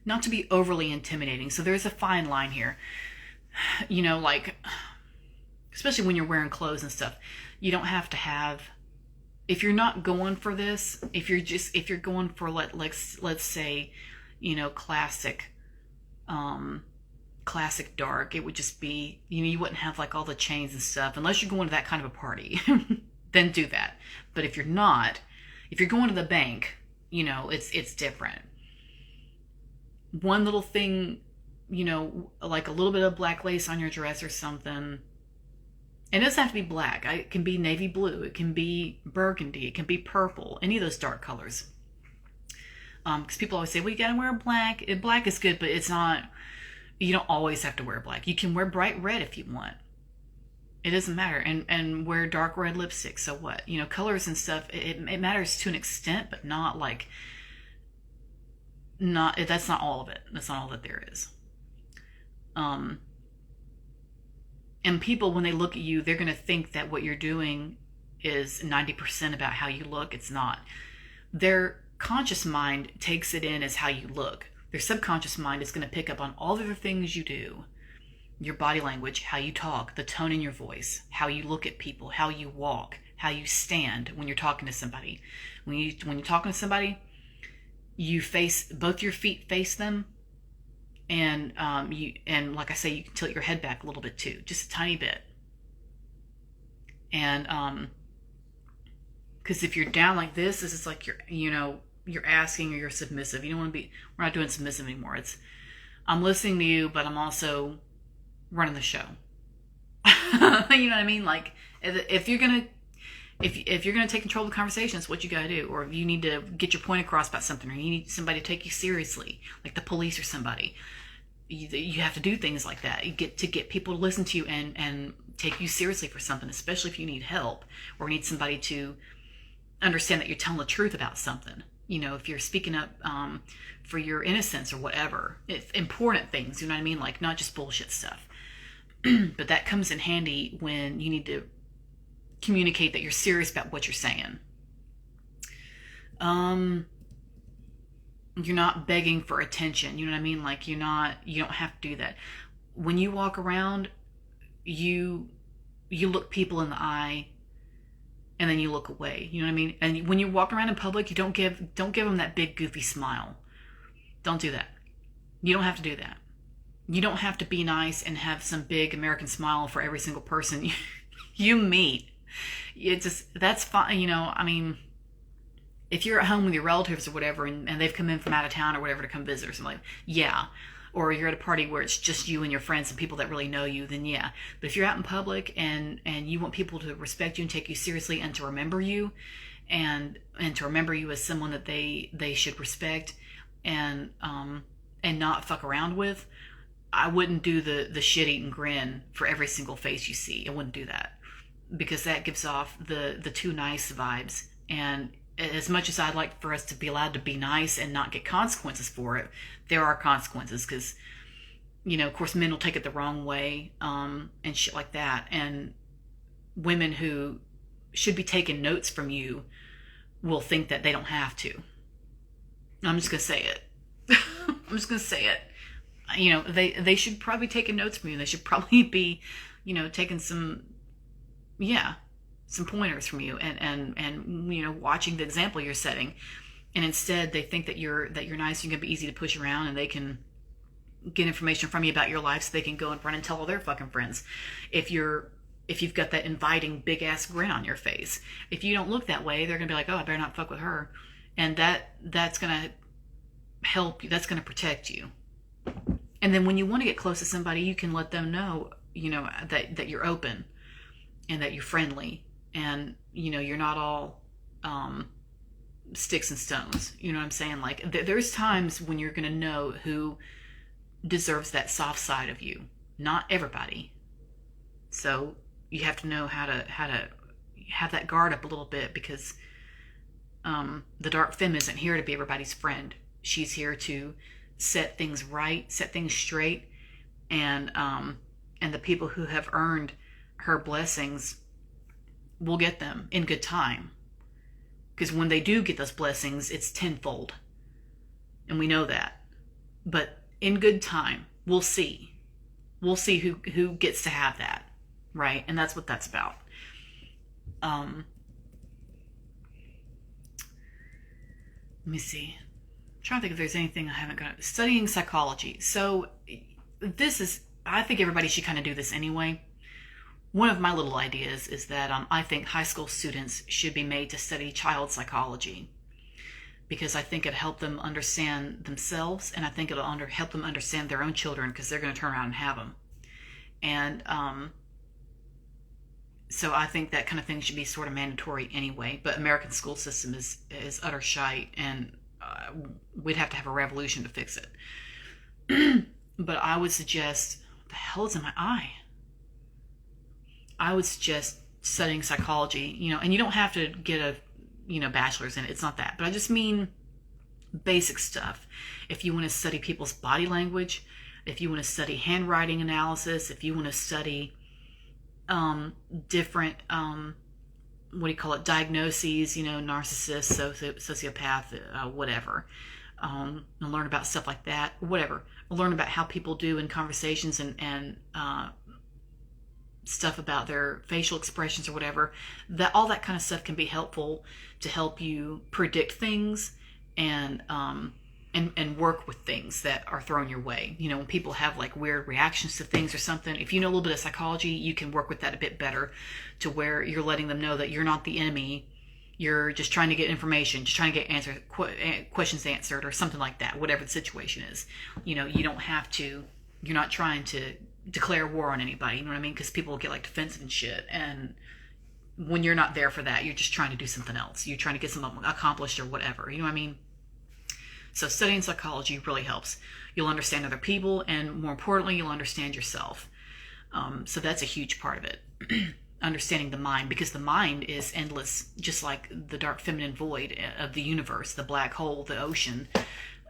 Not to be overly intimidating. So there's a fine line here. Like, especially when you're wearing clothes and stuff, you don't have to have, if you're not going for this, if you're going for, let's say, classic dark, it would just be, you wouldn't have like all the chains and stuff, unless you're going to that kind of a party. Then do that. But if you're not, if you're going to the bank, it's different. One little thing, like a little bit of black lace on your dress or something. And it doesn't have to be black. It can be navy blue. It can be burgundy. It can be purple. Any of those dark colors. Because people always say, well, you gotta wear black. Black is good, but it's not, you don't always have to wear black. You can wear bright red if you want. It doesn't matter. And wear dark red lipstick, so what? Colors and stuff, it matters to an extent, but not like, that's not all of it. That's not all that there is. And people, when they look at you, they're going to think that what you're doing is 90% about how you look. It's not. Their conscious mind takes it in as how you look. Their subconscious mind is going to pick up on all the other things you do. Your body language, how you talk, the tone in your voice, how you look at people, how you walk, how you stand when you're talking to somebody. When you're talking to somebody, you face, both your feet face them. And like I say, you can tilt your head back a little bit too, just a tiny bit. And because if you're down like this is like you're asking, or you're submissive. You don't want to be. We're not doing submissive anymore. It's, I'm listening to you, but I'm also running the show. You know what I mean? Like, if you're gonna take control of the conversation, it's what you gotta do. Or if you need to get your point across about something, or you need somebody to take you seriously, like the police or somebody, you have to do things like that. You get people to listen to you and take you seriously for something, especially if you need help or need somebody to understand that you're telling the truth about something. If you're speaking up for your innocence or whatever, it's important things. You know what I mean? Like, not just bullshit stuff. But that comes in handy when you need to communicate that you're serious about what you're saying. You're not begging for attention. You know what I mean? Like, you don't have to do that. When you walk around, you look people in the eye, and then you look away. You know what I mean? And when you walk around in public, you don't give them that big goofy smile. Don't do that. You don't have to do that. You don't have to be nice and have some big American smile for every single person you meet. That's fine. I mean, if you're at home with your relatives or whatever, and they've come in from out of town or whatever to come visit or something, like, yeah. Or you're at a party where it's just you and your friends and people that really know you, then yeah. But if you're out in public and you want people to respect you and take you seriously and to remember you, and to remember you as someone that they should respect and not fuck around with, I wouldn't do the shit-eating grin for every single face you see. I wouldn't do that, because that gives off the too nice vibes. And as much as I'd like for us to be allowed to be nice and not get consequences for it, there are consequences, because, of course, men will take it the wrong way, and shit like that. And women who should be taking notes from you will think that they don't have to. I'm just going to say it. I'm just going to say it. They should probably be taking notes from you. They should probably be, taking some pointers from you, and watching the example you're setting. And instead they think that you're nice, you're going to be easy to push around, and they can get information from you about your life, so they can go and run and tell all their fucking friends. If you've got that inviting big ass grin on your face, if you don't look that way, they're going to be like, oh, I better not fuck with her. And that's going to help you. That's going to protect you. And then when you want to get close to somebody, you can let them know, that you're open, and that you're friendly, and, you're not all sticks and stones. You know what I'm saying? Like, there's times when you're going to know who deserves that soft side of you. Not everybody. So you have to know how to have that guard up a little bit, because the dark femme isn't here to be everybody's friend. She's here to set things right, set things straight, and the people who have earned her blessings will get them in good time. Because when they do get those blessings, it's tenfold, and we know that. But in good time, we'll see who gets to have that, right? And that's what that's about. Let me see. I'm trying to think if there's anything I haven't got. Studying psychology. So I think everybody should kind of do this anyway. One of my little ideas is that I think high school students should be made to study child psychology, because I think it'll help them understand themselves, and I think it'll help them understand their own children, because they're going to turn around and have them. And so I think that kind of thing should be sort of mandatory anyway. But American school system is utter shite, and we'd have to have a revolution to fix it. But I would suggest, what the hell is in my eye? I would suggest studying psychology, and you don't have to get a bachelor's in it. It's not that. But I just mean basic stuff. If you want to study people's body language, if you want to study handwriting analysis, if you want to study different, diagnoses, narcissist, sociopath, whatever. And learn about stuff like that, whatever. Learn about how people do in conversations, and stuff about their facial expressions or whatever. All that kind of stuff can be helpful to help you predict things, and work with things that are thrown your way. When people have like weird reactions to things or something, if you know a little bit of psychology, you can work with that a bit better, to where you're letting them know that you're not the enemy. You're just trying to get information, just trying to get questions answered, or something like that, whatever the situation is. You don't have to, you're not trying to declare war on anybody, you know what I mean? Because people get like defensive and shit. And when you're not there for that, you're just trying to do something else. You're trying to get something accomplished or whatever, you know what I mean? So studying psychology really helps. You'll understand other people, and more importantly, you'll understand yourself. So that's a huge part of it. Understanding the mind, because the mind is endless, just like the dark feminine void of the universe, the black hole, the ocean,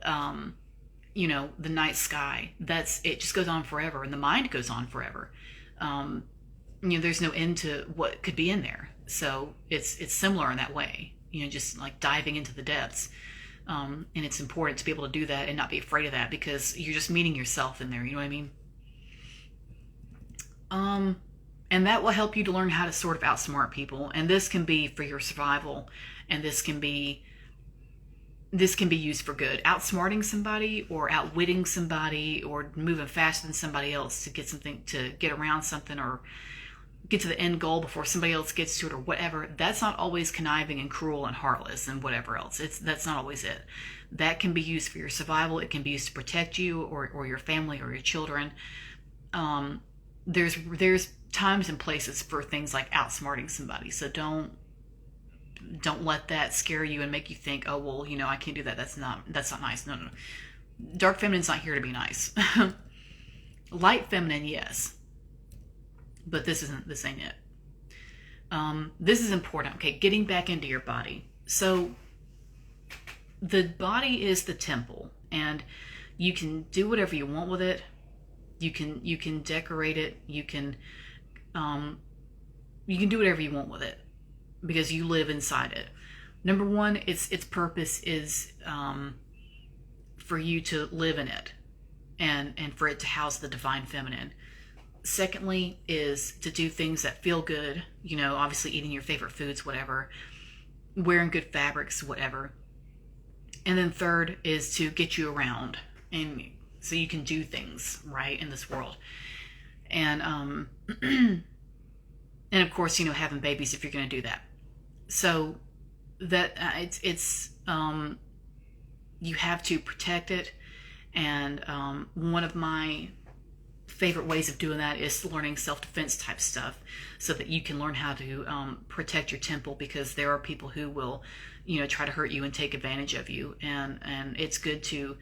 the night sky. It just goes on forever, and the mind goes on forever. There's no end to what could be in there. So it's similar in that way, just like diving into the depths. And it's important to be able to do that and not be afraid of that, because you're just meeting yourself in there, you know what I mean? And that will help you to learn how to sort of outsmart people. And this can be for your survival, and this can be used for good. Outsmarting somebody, or outwitting somebody, or moving faster than somebody else to get something, to get around something, or get to the end goal before somebody else gets to it, or whatever. That's not always conniving and cruel and heartless and whatever else. That's not always it. That can be used for your survival. It can be used to protect you, or your family, or your children. There's times and places for things like outsmarting somebody. So don't let that scare you and make you think, oh, well, I can't do that. That's not nice. No. Dark feminine's not here to be nice. Light feminine, yes, but this ain't it. This is important. Okay, getting back into your body. So the body is the temple, and you can do whatever you want with it. You can decorate it. You can do whatever you want with it because you live inside it. Number one, its purpose is for you to live in it, and for it to house the divine feminine. Secondly, is to do things that feel good. Obviously eating your favorite foods, whatever, wearing good fabrics, whatever. And then third is to get you around, and so you can do things right in this world. And and of course, having babies if you're going to do that. So that it's you have to protect it. And one of my favorite ways of doing that is learning self-defense type stuff, so that you can learn how to protect your temple, because there are people who will try to hurt you and take advantage of you, and it's good to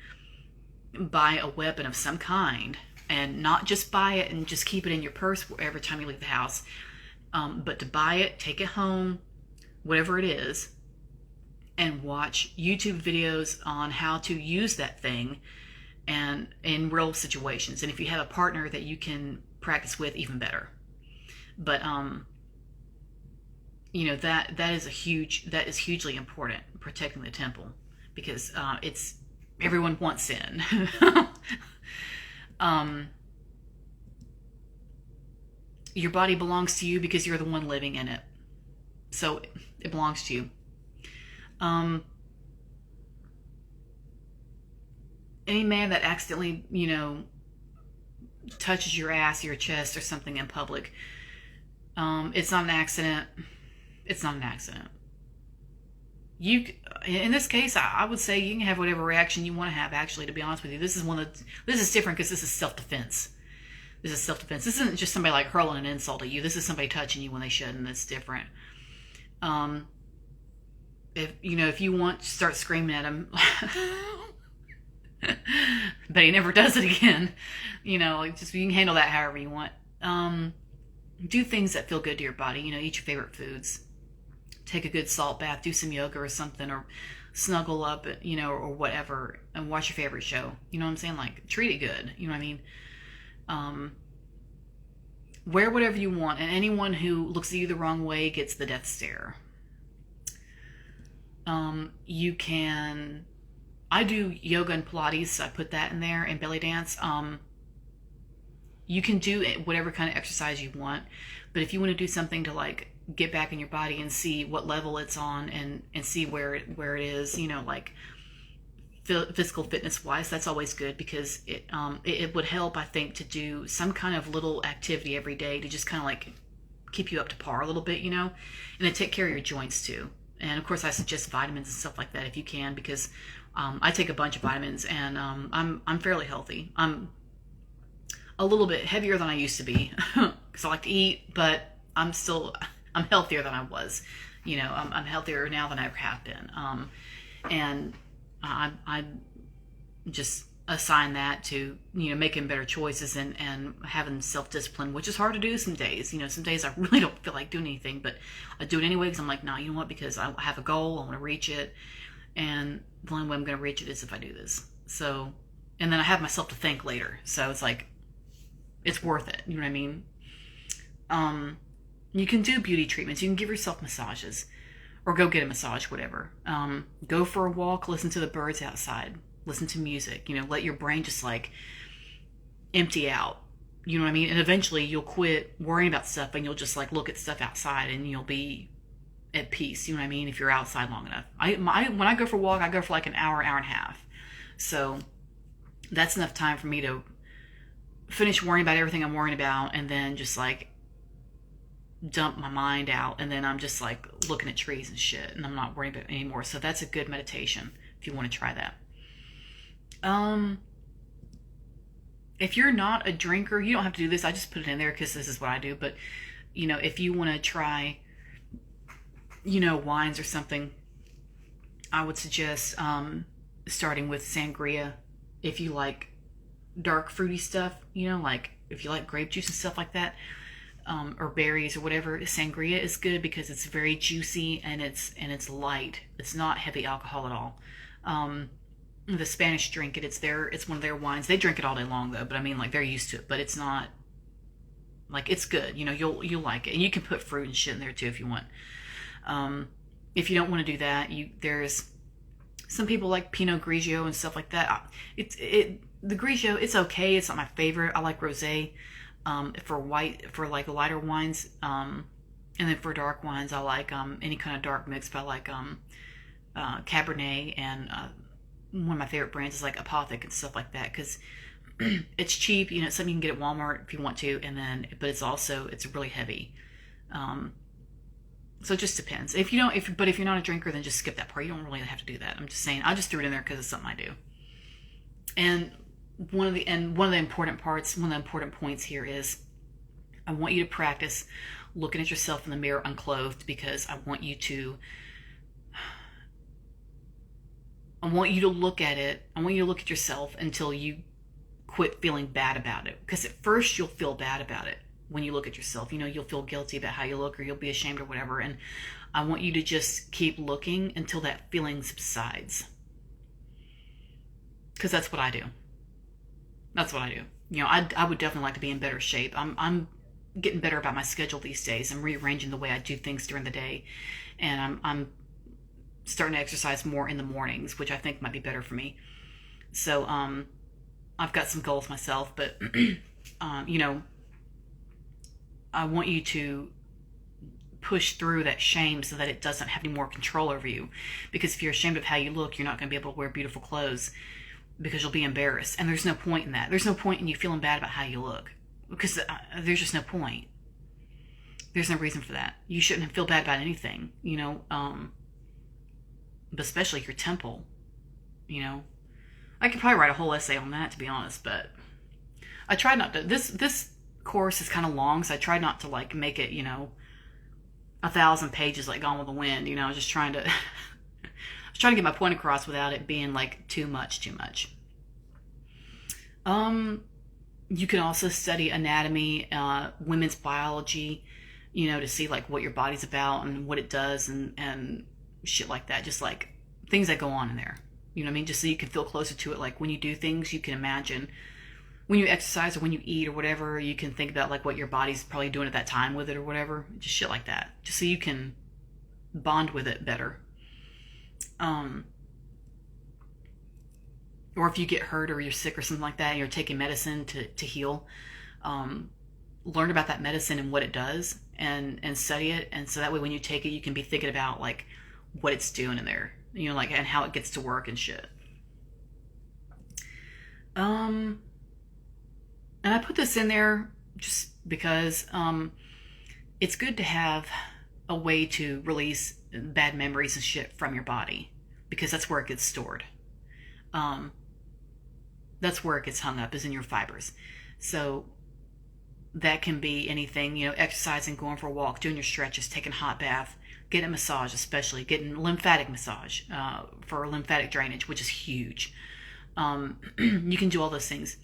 buy a weapon of some kind, and not just buy it and just keep it in your purse every time you leave the house, but to buy it, take it home, whatever it is, and watch YouTube videos on how to use that thing and in real situations. And if you have a partner that you can practice with, even better. But that is hugely important, protecting the temple, because it's everyone wants sin. Your body belongs to you because you're the one living in it, so it belongs to you. Any man that accidentally, touches your ass, your chest, or something in public, it's not an accident. It's not an accident. In this case, I would say you can have whatever reaction you want to have. Actually, to be honest with you, this is different because this is self-defense. This is self-defense. This isn't just somebody like hurling an insult at you. This is somebody touching you when they shouldn't. It's different. If you want to start screaming at him, but he never does it again. You can handle that however you want. Do things that feel good to your body. Eat your favorite foods. Take a good salt bath. Do some yoga or something, or snuggle up, or whatever, and watch your favorite show. You know what I'm saying? Like, treat it good. You know what I mean? Wear whatever you want, and anyone who looks at you the wrong way gets the death stare. I do yoga and Pilates, so I put that in there, and belly dance. You can do whatever kind of exercise you want, but if you want to do something to like get back in your body and see what level it's on, and see where it is, like physical fitness wise, that's always good, because it would help, I think, to do some kind of little activity every day to just kind of like keep you up to par a little bit, and to take care of your joints too. And of course, I suggest vitamins and stuff like that if you can, because I take a bunch of vitamins, and I'm fairly healthy. I'm a little bit heavier than I used to be because I like to eat, but I'm healthier than I was. I'm healthier now than I ever have been. And I just assign that to making better choices and having self-discipline, which is hard to do some days. Some days I really don't feel like doing anything, but I do it anyway because I'm like, no, you know what? Because I have a goal, I want to reach it, and the only way I'm going to reach it is if I do this. So, and then I have myself to thank later. So it's like, it's worth it. You know what I mean? You can do beauty treatments. You can give yourself massages, or go get a massage, whatever. Go for a walk, listen to the birds outside, listen to music, let your brain just like empty out. You know what I mean? And eventually you'll quit worrying about stuff, and you'll just like look at stuff outside, and you'll be at peace. You know what I mean? If you're outside long enough. When I go for a walk, I go for like an hour and a half. So that's enough time for me to finish worrying about everything I'm worrying about, and then just like dump my mind out, and then I'm just like looking at trees and shit, and I'm not worrying about it anymore. So that's a good meditation if you want to try that. If you're not a drinker, you don't have to do this. I just put it in there because this is what I do. But if you want to try wines or something, I would suggest starting with sangria. If you like dark fruity stuff, like if you like grape juice and stuff like that, or berries or whatever, sangria is good because it's very juicy and it's light. It's not heavy alcohol at all. The Spanish drink it. It's one of their wines. They drink it all day long though, but I mean, like, they're used to it. But it's not like, it's good. You'll like it, and you can put fruit and shit in there too if you want. If you don't want to do that, there's some people like Pinot Grigio and stuff like that. The Grigio, it's okay. It's not my favorite. I like rosé. For like lighter wines, and then for dark wines, I like any kind of dark mix. But I like Cabernet, and one of my favorite brands is like Apothic and stuff like that, because it's cheap. It's something you can get at Walmart if you want to, but it's really heavy. So it just depends. If you're not a drinker, then just skip that part. You don't really have to do that. I'm just saying. I just threw it in there because it's something I do. And one of the important points here is, I want you to practice looking at yourself in the mirror unclothed, because I want you to look at it. I want you to look at yourself until you quit feeling bad about it. Because at first you'll feel bad about it when you look at yourself. You'll feel guilty about how you look, or you'll be ashamed or whatever. And I want you to just keep looking until that feeling subsides. Because that's what I do. That's what I do. I would definitely like to be in better shape. I'm getting better about my schedule these days. I'm rearranging the way I do things during the day, and I'm starting to exercise more in the mornings, which I think might be better for me. So I've got some goals myself, but I want you to push through that shame so that it doesn't have any more control over you. Because if you're ashamed of how you look, you're not going to be able to wear beautiful clothes, because you'll be embarrassed. And there's no point in that. There's no point in you feeling bad about how you look, because there's just no point. There's no reason for that. You shouldn't feel bad about anything, but especially your temple. I could probably write a whole essay on that, to be honest, but I tried not to. This course is kind of long, so I tried not to like make it 1,000 pages like Gone with the Wind. I was just trying to I was trying to get my point across without it being like too much. You can also study anatomy, women's biology, to see like what your body's about and what it does, and shit like that. Just like things that go on in there. You know what I mean? Just so you can feel closer to it. Like when you do things, you can imagine when you exercise or when you eat or whatever, you can think about like what your body's probably doing at that time with it or whatever. Just shit like that. Just so you can bond with it better. Or if you get hurt or you're sick or something like that, and you're taking medicine to heal, learn about that medicine and what it does, and study it. And so that way when you take it, you can be thinking about like what it's doing in there, like, and how it gets to work and shit. And I put this in there just because it's good to have a way to release bad memories and shit from your body, because that's where it gets stored. That's where it gets hung up, is in your fibers. So that can be anything, exercising, going for a walk, doing your stretches, taking a hot bath, getting a massage, especially getting lymphatic massage for lymphatic drainage, which is huge. You can do all those things.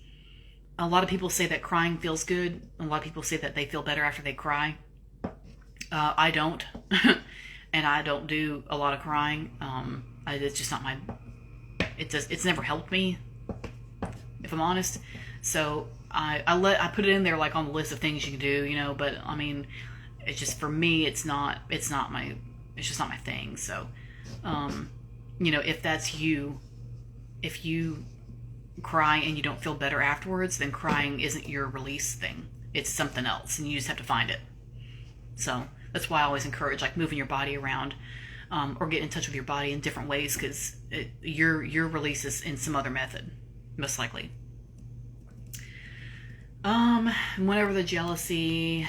A lot of people say that crying feels good. A lot of people say that they feel better after they cry. I don't. And I don't do a lot of crying. It's just not my... It's never helped me, if I'm honest. So I put it in there like on the list of things you can do, but I mean, it's just, for me, it's just not my thing. So, if that's you, if you cry and you don't feel better afterwards, then crying isn't your release thing. It's something else, and you just have to find it. So that's why I always encourage like moving your body around, or get in touch with your body in different ways, because your release is in some other method, most likely. Whenever the jealousy,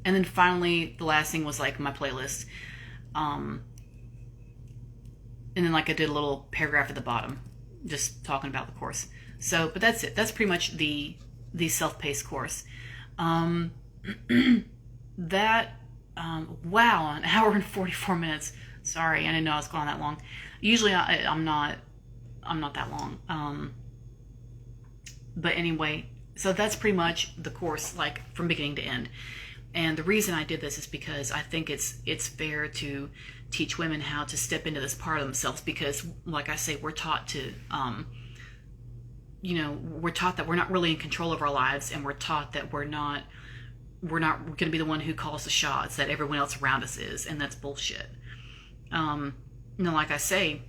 and then finally the last thing was like my playlist, and then like I did a little paragraph at the bottom, just talking about the course. So, but that's it. That's pretty much the self-paced course. Wow, an hour and 44 minutes. Sorry, I didn't know I was going that long. Usually I'm not that long. But anyway, so that's pretty much the course, like from beginning to end. And the reason I did this is because I think it's fair to teach women how to step into this part of themselves, because like I say, we're taught to we're taught that we're not really in control of our lives, and we're taught that we're not going to be the one who calls the shots, that everyone else around us is, and that's bullshit. Like I say,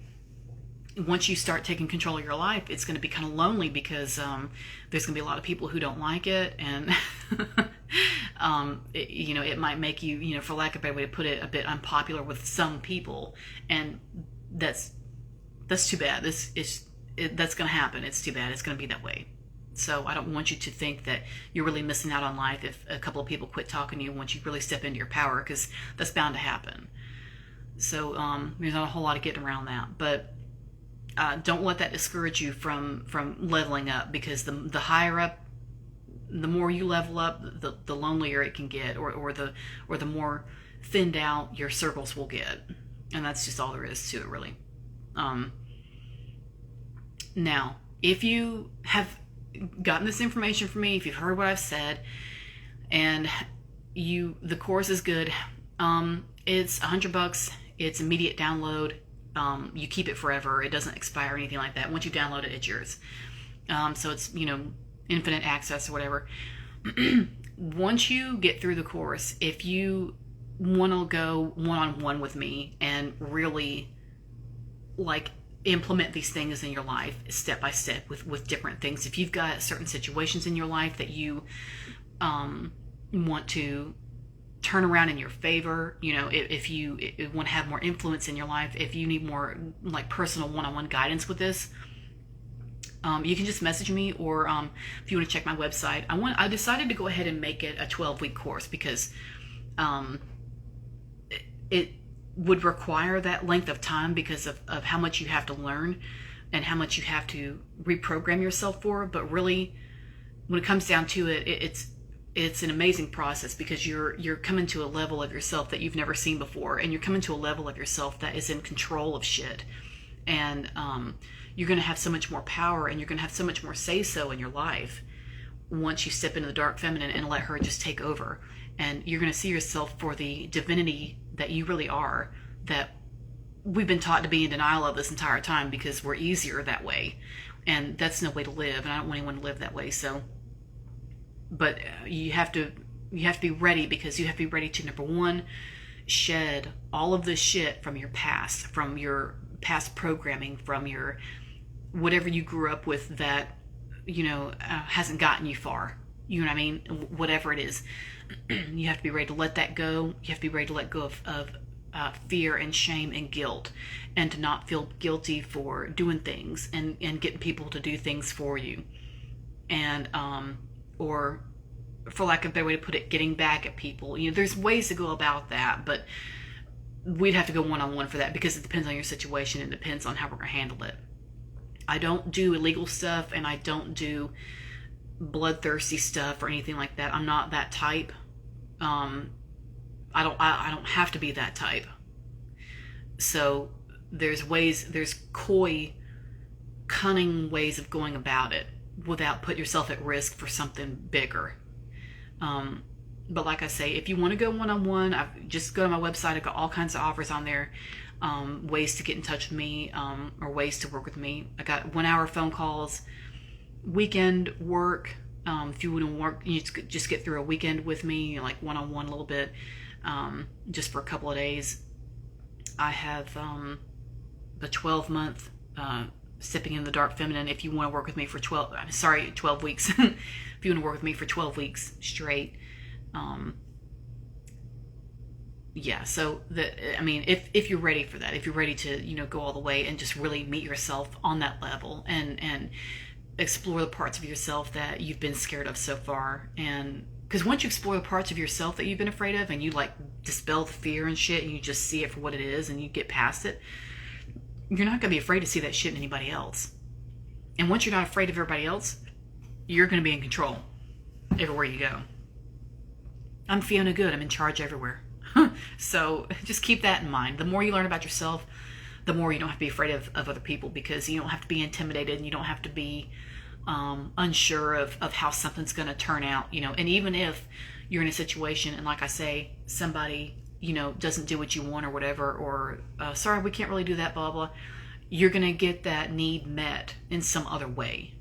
once you start taking control of your life, it's going to be kind of lonely, because there's going to be a lot of people who don't like it, and it might make you, for lack of a better way to put it, a bit unpopular with some people, and that's too bad. That's going to happen. It's too bad. It's going to be that way. So I don't want you to think that you're really missing out on life if a couple of people quit talking to you once you really step into your power, because that's bound to happen. So there's not a whole lot of getting around that. But don't let that discourage you from leveling up, because the higher up, the more you level up, the lonelier it can get, or the more thinned out your circles will get. And that's just all there is to it, really. Now, if you have gotten this information from me, if you've heard what I've said, and the course is good, it's $100. It's immediate download. You keep it forever. It doesn't expire or anything like that. Once you download it, it's yours. So it's, infinite access or whatever. Once you get through the course, if you want to go one-on-one with me and really implement these things in your life step by step with different things, if you've got certain situations in your life that you want to turn around in your favor, if you want to have more influence in your life, if you need more personal one-on-one guidance with this, you can just message me, or if you want to check my website. I decided to go ahead and make it a 12-week course, because it would require that length of time because of how much you have to learn and how much you have to reprogram yourself for. But really, when it comes down to it, it's an amazing process, because you're coming to a level of yourself that you've never seen before, and you're coming to a level of yourself that is in control of shit, and you're going to have so much more power, and you're going to have so much more say-so in your life once you step into the dark feminine and let her just take over. And you're going to see yourself for the divinity that you really are, that we've been taught to be in denial of this entire time, because we're easier that way, and that's no way to live, and I don't want anyone to live that way. So, but you have to be ready, because you have to be ready to, number one, shed all of this shit from your past programming, from your whatever you grew up with that hasn't gotten you far. You know what I mean? Whatever it is, you have to be ready to let that go. You have to be ready to let go of fear and shame and guilt, and to not feel guilty for doing things and getting people to do things for you, and or, for lack of a better way to put it, getting back at people. There's ways to go about that, but we'd have to go one-on-one for that, because it depends on your situation. It depends on how we're going to handle it. I don't do illegal stuff, and I don't do bloodthirsty stuff or anything like that. I'm not that type. I don't have to be that type. So there's coy, cunning ways of going about it without putting yourself at risk for something bigger. But like I say, if you want to go one-on-one, just go to my website. I've got all kinds of offers on there, ways to get in touch with me, or ways to work with me. I got 1-hour phone calls, weekend work. If you want to work, you just get through a weekend with me, like one-on-one a little bit, just for a couple of days. I have the 12-month Stepping in the Dark Feminine. If you want to work with me for 12 weeks. If you want to work with me for 12 weeks straight. So if you're ready for that, if you're ready to, go all the way and just really meet yourself on that level, and explore the parts of yourself that you've been scared of so far. And because once you explore the parts of yourself that you've been afraid of, and you dispel the fear and shit, and you just see it for what it is, and you get past it, you're not going to be afraid to see that shit in anybody else. And once you're not afraid of everybody else, you're going to be in control everywhere you go. I'm Fiona Good. I'm in charge everywhere. So just keep that in mind. The more you learn about yourself, the more you don't have to be afraid of other people, because you don't have to be intimidated, and you don't have to be unsure of how something's going to turn out, and even if you're in a situation and, like I say, somebody, doesn't do what you want or whatever, or sorry, we can't really do that, blah, blah, you're going to get that need met in some other way.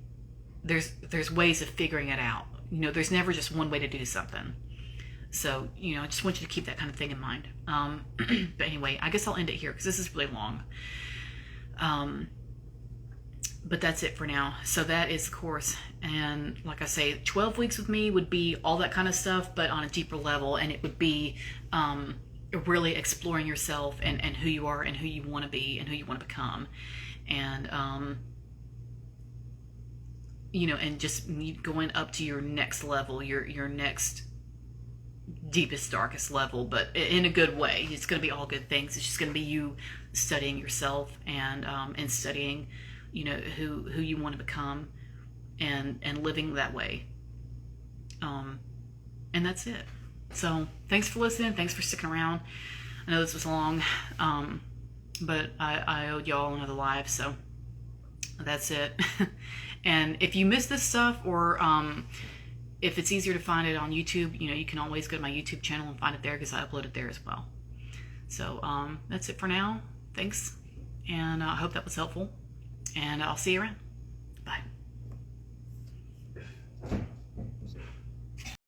There's ways of figuring it out. There's never just one way to do something. So, I just want you to keep that kind of thing in mind. But anyway, I guess I'll end it here because this is really long. But that's it for now. So that is the course. And like I say, 12 weeks with me would be all that kind of stuff, but on a deeper level. And it would be really exploring yourself and who you are and who you want to be and who you want to become. And, and just going up to your next level, your next deepest, darkest level, but in a good way. It's going to be all good things. It's just going to be you studying yourself and studying, who you want to become and living that way. And that's it. So thanks for listening. Thanks for sticking around. I know this was long, but I owed y'all another live, so that's it. And if you miss this stuff, or if it's easier to find it on YouTube, you can always go to my YouTube channel and find it there because I upload it there as well. So that's it for now. Thanks, and I hope that was helpful, and I'll see you around.